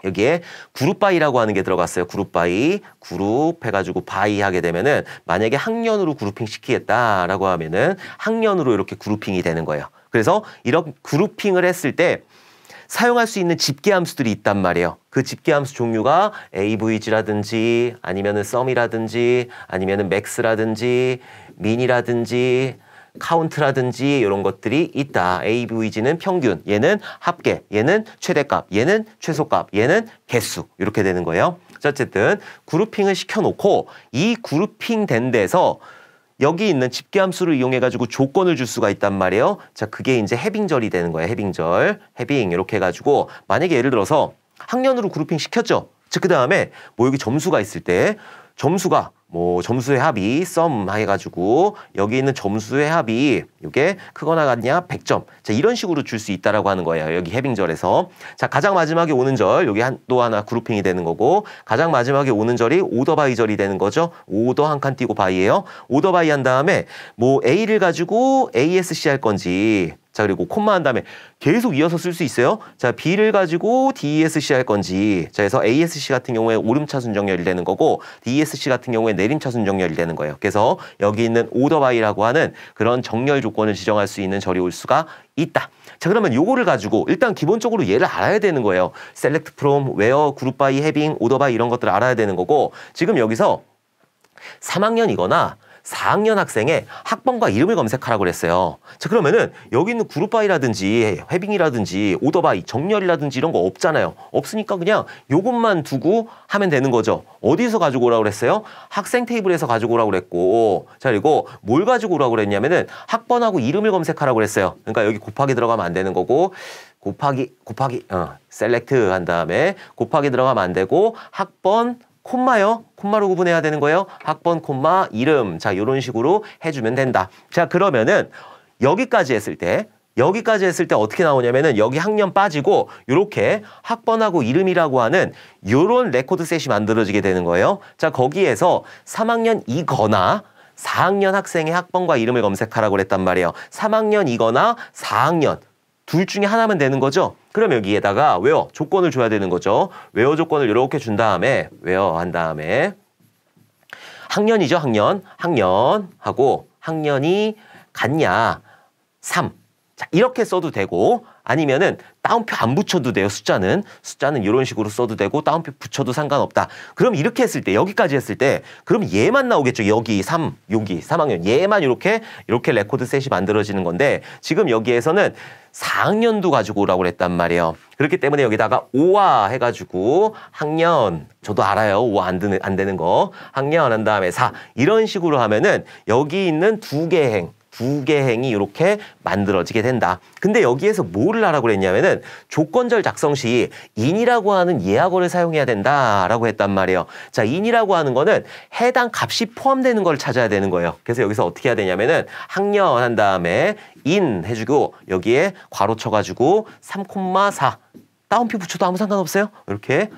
여기에 그룹 바이라고 하는 게 들어갔어요. 그룹 바이, 그룹 해가지고 바이 하게 되면은 만약에 학년으로 그룹핑 시키겠다라고 하면은 학년으로 이렇게 그룹핑이 되는 거예요. 그래서 이런 그룹핑을 했을 때 사용할 수 있는 집계 함수들이 있단 말이에요. 그 집계 함수 종류가 avg라든지 아니면은 sum이라든지 아니면은 max라든지 min이라든지 카운트라든지 이런 것들이 있다. avg는 평균, 얘는 합계, 얘는 최대값, 얘는 최소값, 얘는 개수 이렇게 되는 거예요. 자, 어쨌든 그룹핑을 시켜놓고 이 그룹핑 된 데서 여기 있는 집계 함수를 이용해가지고 조건을 줄 수가 있단 말이에요. 자, 그게 이제 해빙절이 되는 거예요. 해빙절, 해빙 이렇게 해가지고 만약에 예를 들어서 학년으로 그룹핑 시켰죠. 즉, 그 다음에 뭐 여기 점수가 있을 때 점수가 뭐 점수의 합이 sum 해가지고 여기 있는 점수의 합이 이게 크거나 같냐 100점. 자, 이런 식으로 줄 수 있다라고 하는 거예요. 여기 해빙절에서. 자, 가장 마지막에 오는 절 여기 또 하나 그룹핑이 되는 거고, 가장 마지막에 오는 절이 오더 바이 절이 되는 거죠. 오더 한 칸 띄고 바이예요. 오더 바이 한 다음에 뭐 A를 가지고 ASC 할 건지, 자 그리고 콤마 한 다음에 계속 이어서 쓸 수 있어요. 자, B를 가지고 DESC 할 건지, 자 그래서 ASC 같은 경우에 오름차 순정렬이 되는 거고 DESC 같은 경우에 내림차 순정렬이 되는 거예요. 그래서 여기 있는 오더 바이라고 하는 그런 정렬 조건을 지정할 수 있는 절이 올 수가 있다. 자, 그러면 요거를 가지고 일단 기본적으로 얘를 알아야 되는 거예요. select from, where, group by, having, order by 이런 것들을 알아야 되는 거고, 지금 여기서 3학년이거나 4학년 학생의 학번과 이름을 검색하라고 그랬어요. 자, 그러면은 여기 있는 그룹 바이라든지 해빙이라든지 오더 바이, 정렬이라든지 이런 거 없잖아요. 없으니까 그냥 요것만 두고 하면 되는 거죠. 어디서 가지고 오라고 그랬어요? 학생 테이블에서 가지고 오라고 그랬고, 자 그리고 뭘 가지고 오라고 그랬냐면은 학번하고 이름을 검색하라고 그랬어요. 그러니까 여기 곱하기 들어가면 안 되는 거고, 곱하기 셀렉트 한 다음에 곱하기 들어가면 안 되고, 학번 콤마요. 콤마로 구분해야 되는 거예요. 학번, 콤마, 이름. 자, 이런 식으로 해주면 된다. 자, 그러면은 여기까지 했을 때 어떻게 나오냐면은 여기 학년 빠지고 이렇게 학번하고 이름이라고 하는 이런 레코드 셋이 만들어지게 되는 거예요. 자, 거기에서 3학년이거나 4학년 학생의 학번과 이름을 검색하라고 그랬단 말이에요. 3학년이거나 4학년. 둘 중에 하나면 되는 거죠. 그럼 여기에다가 where 조건을 줘야 되는 거죠. where 조건을 이렇게 준 다음에 where 한 다음에 학년이죠. 학년하고 학년이 같냐 3. 자, 이렇게 써도 되고, 아니면은 따옴표 안 붙여도 돼요. 숫자는 이런 식으로 써도 되고 따옴표 붙여도 상관없다. 그럼 이렇게 했을 때 여기까지 했을 때 그럼 얘만 나오겠죠. 여기 3학년 얘만 이렇게 레코드 셋이 만들어지는 건데 지금 여기에서는 4학년도 가지고 오라고 그랬단 말이에요. 그렇기 때문에 여기다가 5화 해가지고 학년 저도 알아요. 5화 안 되는 거 학년 한 다음에 4 이런 식으로 하면은 여기 있는 두 개 행이 이렇게 만들어지게 된다. 근데 여기에서 뭐를 하라고 그랬냐면은 조건절 작성 시 in이라고 하는 예약어를 사용해야 된다라고 했단 말이에요. 자, in이라고 하는 거는 해당 값이 포함되는 걸 찾아야 되는 거예요. 그래서 여기서 어떻게 해야 되냐면은 학년 한 다음에 in 해주고 여기에 괄호 쳐가지고 3,4 따옴표 붙여도 아무 상관없어요. 이렇게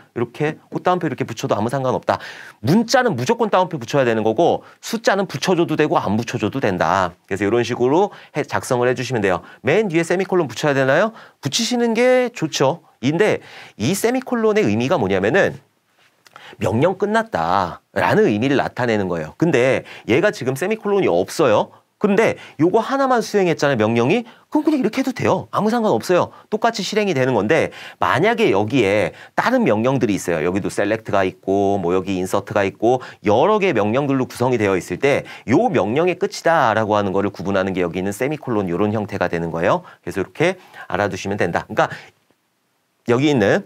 꽃따옴표 이렇게 붙여도 아무 상관없다. 문자는 무조건 따옴표 붙여야 되는 거고 숫자는 붙여줘도 되고 안 붙여줘도 된다. 그래서 이런 식으로 작성을 해주시면 돼요. 맨 뒤에 세미콜론 붙여야 되나요? 붙이시는 게 좋죠. 근데 이 세미콜론의 의미가 뭐냐면은 명령 끝났다라는 의미를 나타내는 거예요. 근데 얘가 지금 세미콜론이 없어요. 근데 요거 하나만 수행했잖아요, 명령이. 그럼 그냥 이렇게 해도 돼요. 아무 상관없어요. 똑같이 실행이 되는 건데 만약에 여기에 다른 명령들이 있어요. 여기도 select가 있고 뭐 여기 insert가 있고 여러 개의 명령들로 구성이 되어 있을 때 요 명령의 끝이다라고 하는 거를 구분하는 게 여기 있는 세미콜론 이런 형태가 되는 거예요. 그래서 이렇게 알아두시면 된다. 그러니까 여기 있는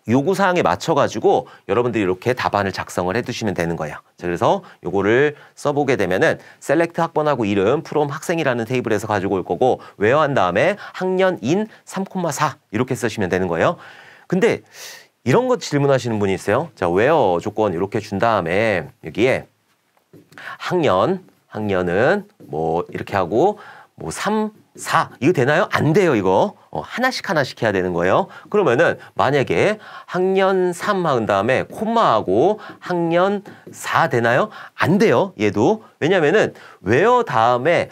요구사항에 맞춰가지고 여러분들이 이렇게 답안을 작성을 해두시면 되는 거예요. 자, 그래서 요거를 써보게 되면은 select 학번하고 이름 from 학생이라는 테이블에서 가지고 올 거고 where한 다음에 학년 in 3,4 이렇게 쓰시면 되는 거예요. 근데 이런 거 질문하시는 분이 있어요. 자, where 조건 이렇게 준 다음에 여기에 학년은 뭐 이렇게 하고 뭐 3, 4 이거 되나요? 안 돼요 이거. 하나씩 해야 되는 거예요. 그러면은 만약에 학년 3 한 다음에 콤마하고 학년 4 되나요? 안 돼요 얘도. 왜냐면은 where 다음에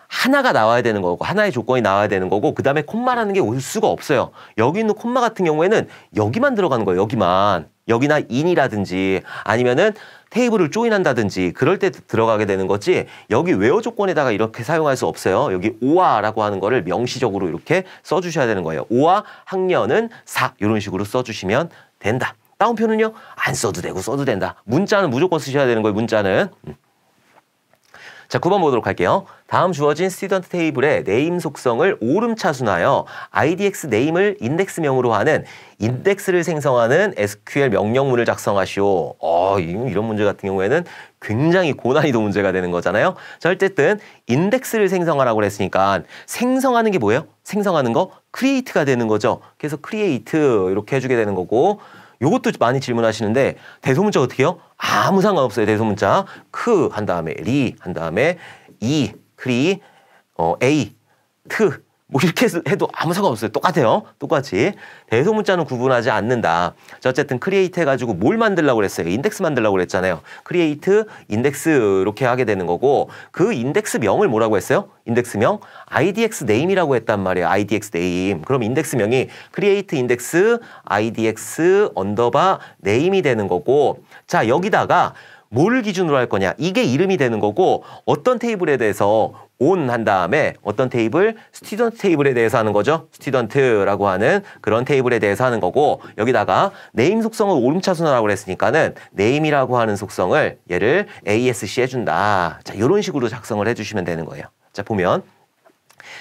하나가 나와야 되는 거고 하나의 조건이 나와야 되는 거고 그 다음에 콤마라는 게 올 수가 없어요. 여기 있는 콤마 같은 경우에는 여기만 들어가는 거예요. 여기나 in이라든지 아니면은 테이블을 조인한다든지 그럴 때 들어가게 되는 거지 여기 where 조건에다가 이렇게 사용할 수 없어요. 여기 5화라고 하는 거를 명시적으로 이렇게 써주셔야 되는 거예요. 5화 학년은 4 이런 식으로 써주시면 된다. 따옴표는요? 안 써도 되고 써도 된다. 문자는 무조건 쓰셔야 되는 거예요. 문자는. 자, 9번 보도록 할게요. 다음 주어진 스튜던트 테이블의 네임 속성을 오름차순하여 IDX 네임을 인덱스명으로 하는 인덱스를 생성하는 SQL 명령문을 작성하시오. 이런 문제 같은 경우에는 굉장히 고난이도 문제가 되는 거잖아요. 자, 어쨌든 인덱스를 생성하라고 그랬으니까 생성하는 게 뭐예요? 생성하는 거 create가 되는 거죠. 그래서 create 이렇게 해주게 되는 거고 요것도 많이 질문하시는데 대소문자 어떻게 해요? 아무 상관없어요. 대소문자 크 한 다음에 리 한 다음에 이 크리 a 트 뭐 이렇게 해도 아무 상관없어요. 똑같아요. 똑같이. 대소문자는 구분하지 않는다. 자, 어쨌든 크리에이트 해가지고 뭘 만들려고 그랬어요? 인덱스 만들려고 그랬잖아요. 크리에이트 인덱스 이렇게 하게 되는 거고 그 인덱스명을 뭐라고 했어요? 인덱스명 IDX name이라고 했단 말이에요. IDX name. 그럼 인덱스명이 크리에이트 인덱스 IDX 언더바 name이 되는 거고 자, 여기다가 뭘 기준으로 할 거냐? 이게 이름이 되는 거고 어떤 테이블에 대해서 on 한 다음에 어떤 테이블? 스튜던트 테이블에 대해서 하는 거죠. 스튜던트라고 하는 그런 테이블에 대해서 하는 거고 여기다가 네임 속성을 오름차순하라고 그랬으니까는 네임이라고 하는 속성을 얘를 ASC 해준다. 자, 이런 식으로 작성을 해주시면 되는 거예요. 자, 보면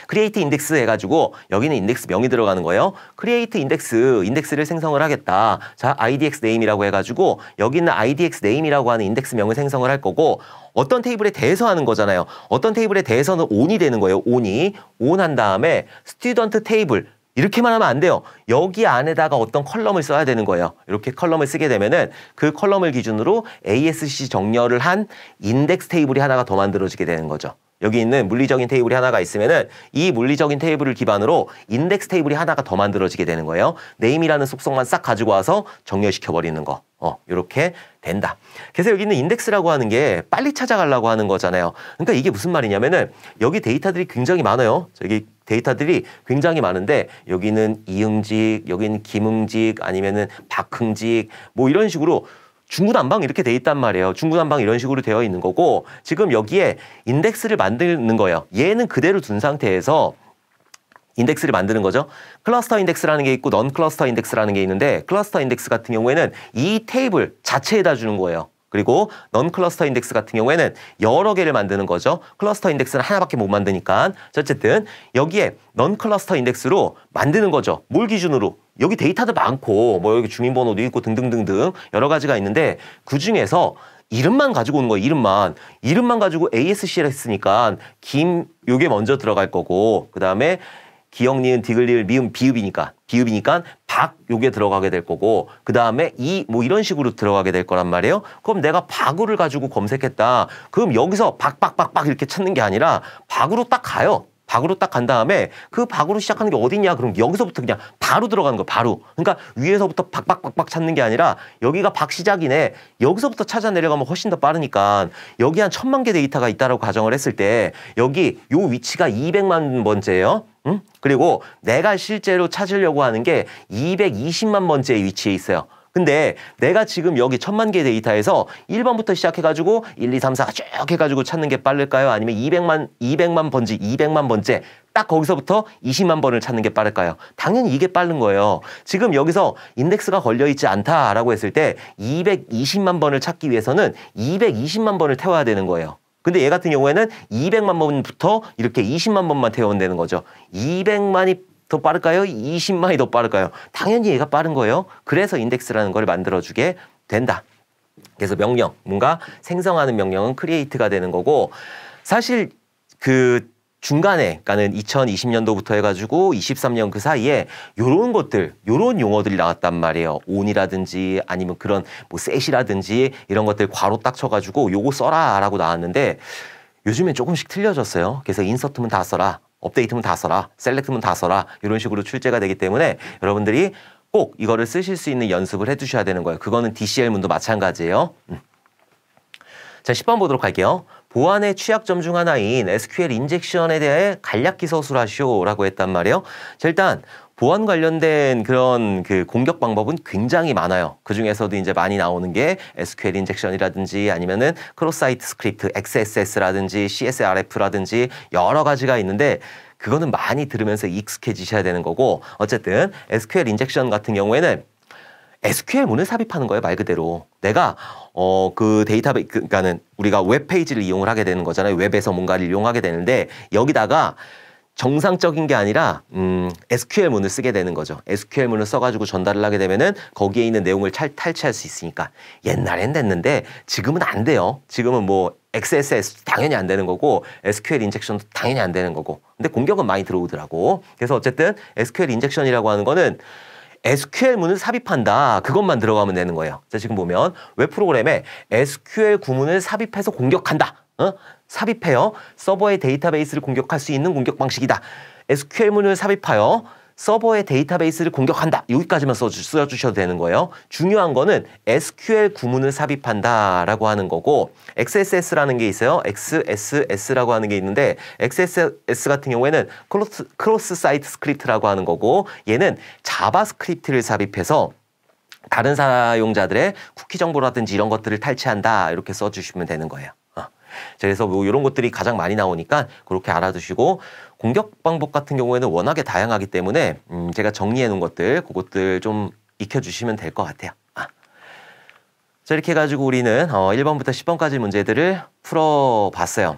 크리에이트 인덱스 해가지고 여기는 인덱스 명이 들어가는 거예요. 크리에이트 인덱스를 생성을 하겠다. 자, IDX name이라고 해가지고 여기 있는 IDX name이라고 하는 인덱스 명을 생성을 할 거고 어떤 테이블에 대해서 하는 거잖아요. 어떤 테이블에 대해서는 on이 되는 거예요. on 한 다음에 스튜던트 테이블 이렇게만 하면 안 돼요. 여기 안에다가 어떤 컬럼을 써야 되는 거예요. 이렇게 컬럼을 쓰게 되면은 그 컬럼을 기준으로 ASC 정렬을 한 인덱스 테이블이 하나가 더 만들어지게 되는 거죠. 여기 있는 물리적인 테이블이 하나가 있으면은 이 물리적인 테이블을 기반으로 인덱스 테이블이 하나가 더 만들어지게 되는 거예요. 네임이라는 속성만 싹 가지고 와서 정렬시켜 버리는 거. 이렇게 된다. 그래서 여기 있는 인덱스라고 하는 게 빨리 찾아가려고 하는 거잖아요. 그러니까 이게 무슨 말이냐면은 여기 데이터들이 굉장히 많아요. 여기 데이터들이 굉장히 많은데 여기는 이응직, 여기는 김응직, 아니면은 박흥직 뭐 이런 식으로 중구난방 이렇게 돼 있단 말이에요. 중구난방 이런 식으로 되어 있는 거고 지금 여기에 인덱스를 만드는 거예요. 얘는 그대로 둔 상태에서 인덱스를 만드는 거죠. 클러스터 인덱스라는 게 있고 넌 클러스터 인덱스라는 게 있는데 클러스터 인덱스 같은 경우에는 이 테이블 자체에다 주는 거예요. 그리고 넌 클러스터 인덱스 같은 경우에는 여러 개를 만드는 거죠. 클러스터 인덱스는 하나밖에 못 만드니까. 어쨌든 여기에 넌 클러스터 인덱스로 만드는 거죠. 뭘 기준으로? 여기 데이터도 많고 뭐 여기 주민번호도 있고 등등등등 여러 가지가 있는데 그중에서 이름만 가지고 오는 거예요. 이름만 가지고 ASC를 했으니까 김 요게 먼저 들어갈 거고 그다음에 기역, 니은, 디귿, 리을, 미음, 비읍이니까 박 요게 들어가게 될 거고 그 다음에 이 뭐 이런 식으로 들어가게 될 거란 말이에요. 그럼 내가 박우를 가지고 검색했다. 그럼 여기서 박박박박 이렇게 찾는 게 아니라 박으로 딱 가요. 박으로 딱 간 다음에 그 박으로 시작하는 게 어딨냐? 그럼 여기서부터 그냥 바로 들어가는 거야. 바로. 그러니까 위에서부터 박박박박 찾는 게 아니라 여기가 박 시작이네. 여기서부터 찾아 내려가면 훨씬 더 빠르니까 여기 한 1000만 개 데이터가 있다라고 가정을 했을 때 여기 요 위치가 200만 번째예요. 응? 그리고 내가 실제로 찾으려고 하는 게 220만 번째의 위치에 있어요. 근데 내가 지금 여기 1000만 개 데이터에서 1번부터 시작해가지고 1, 2, 3, 4 쭉 해가지고 찾는 게 빠를까요? 아니면 200만 번째 딱 거기서부터 20만 번을 찾는 게 빠를까요? 당연히 이게 빠른 거예요. 지금 여기서 인덱스가 걸려있지 않다라고 했을 때 220만 번을 찾기 위해서는 220만 번을 태워야 되는 거예요. 근데 얘 같은 경우에는 200만 번부터 이렇게 20만 번만 태우면 되는 거죠. 200만이 더 빠를까요? 20만이 더 빠를까요? 당연히 얘가 빠른 거예요. 그래서 인덱스라는 걸 만들어주게 된다. 그래서 명령, 뭔가 생성하는 명령은 크리에이트가 되는 거고 사실 그 중간에 그러니까는 2020년도부터 해가지고 23년 그 사이에 요런 것들, 요런 용어들이 나왔단 말이에요. on이라든지 아니면 그런 뭐 set이라든지 이런 것들 괄호 딱 쳐가지고 요거 써라 라고 나왔는데 요즘엔 조금씩 틀려졌어요. 그래서 인서트면 다 써라. 업데이트면 다 써라. 셀렉트면 다 써라. 이런 식으로 출제가 되기 때문에 여러분들이 꼭 이거를 쓰실 수 있는 연습을 해두셔야 되는 거예요. 그거는 DCL문도 마찬가지예요. 자, 10번 보도록 할게요. 보안의 취약점 중 하나인 SQL 인젝션에 대해 간략히 서술하시오라고 했단 말이에요. 자, 일단 보안 관련된 그런 그 공격 방법은 굉장히 많아요. 그 중에서도 이제 많이 나오는 게 SQL 인젝션이라든지 아니면은 크로스 사이트 스크립트, XSS라든지 CSRF라든지 여러 가지가 있는데 그거는 많이 들으면서 익숙해지셔야 되는 거고 어쨌든 SQL 인젝션 같은 경우에는 SQL문을 삽입하는 거예요, 말 그대로. 내가 그 데이터베이스 그러니까는 우리가 웹페이지를 이용을 하게 되는 거잖아요. 웹에서 뭔가를 이용하게 되는데 여기다가 정상적인 게 아니라 SQL문을 쓰게 되는 거죠. SQL문을 써가지고 전달을 하게 되면은 거기에 있는 내용을 탈취할 수 있으니까. 옛날엔 됐는데 지금은 안 돼요. 지금은 뭐 XSS 당연히 안 되는 거고 SQL 인젝션도 당연히 안 되는 거고. 근데 공격은 많이 들어오더라고. 그래서 어쨌든 SQL 인젝션이라고 하는 거는 SQL문을 삽입한다. 그것만 들어가면 되는 거예요. 자, 지금 보면 웹 프로그램에 SQL 구문을 삽입해서 공격한다. 삽입해요. 서버의 데이터베이스를 공격할 수 있는 공격 방식이다. SQL문을 삽입하여 서버의 데이터베이스를 공격한다. 여기까지만 써주셔도 되는 거예요. 중요한 거는 SQL 구문을 삽입한다라고 하는 거고 XSS라는 게 있어요. XSS라고 하는 게 있는데 XSS 같은 경우에는 크로스 사이트 스크립트라고 하는 거고 얘는 자바스크립트를 삽입해서 다른 사용자들의 쿠키 정보라든지 이런 것들을 탈취한다. 이렇게 써주시면 되는 거예요. 그래서 뭐 이런 것들이 가장 많이 나오니까 그렇게 알아두시고 공격 방법 같은 경우에는 워낙에 다양하기 때문에 제가 정리해 놓은 것들 그것들 좀 익혀주시면 될 것 같아요. 자, 이렇게 해가지고 우리는 1번부터 10번까지 문제들을 풀어봤어요.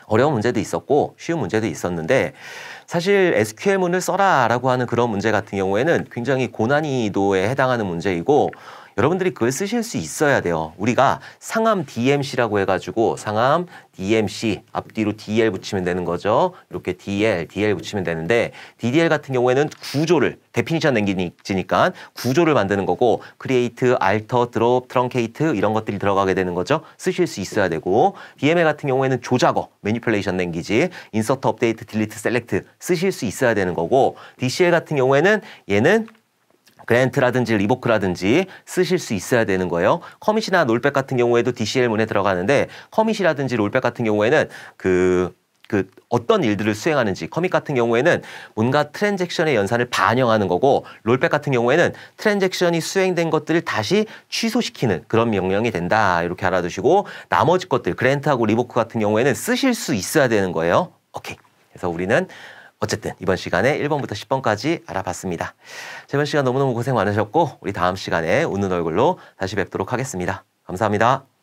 어려운 문제도 있었고 쉬운 문제도 있었는데 사실 SQL문을 써라라고 하는 그런 문제 같은 경우에는 굉장히 고난이도에 해당하는 문제이고 여러분들이 그걸 쓰실 수 있어야 돼요. 우리가 상암 DMC라고 해가지고 상암 DMC 앞뒤로 DL 붙이면 되는 거죠. 이렇게 DL 붙이면 되는데 DDL 같은 경우에는 구조를 데피니션 랭귀지니까 구조를 만드는 거고 create, alter, drop, truncate 이런 것들이 들어가게 되는 거죠. 쓰실 수 있어야 되고 DML 같은 경우에는 조작어, manipulation 랭귀지, insert, update, delete, select 쓰실 수 있어야 되는 거고 DCL 같은 경우에는 얘는 그랜트라든지 리보크라든지 쓰실 수 있어야 되는 거예요. 커밋이나 롤백 같은 경우에도 DCL문에 들어가는데 커밋이라든지 롤백 같은 경우에는 그 어떤 일들을 수행하는지 커밋 같은 경우에는 뭔가 트랜잭션의 연산을 반영하는 거고 롤백 같은 경우에는 트랜잭션이 수행된 것들을 다시 취소시키는 그런 명령이 된다. 이렇게 알아두시고 나머지 것들 그랜트하고 리보크 같은 경우에는 쓰실 수 있어야 되는 거예요. 오케이. 그래서 우리는 어쨌든 이번 시간에 1번부터 10번까지 알아봤습니다. 이번 시간 너무너무 고생 많으셨고 우리 다음 시간에 웃는 얼굴로 다시 뵙도록 하겠습니다. 감사합니다.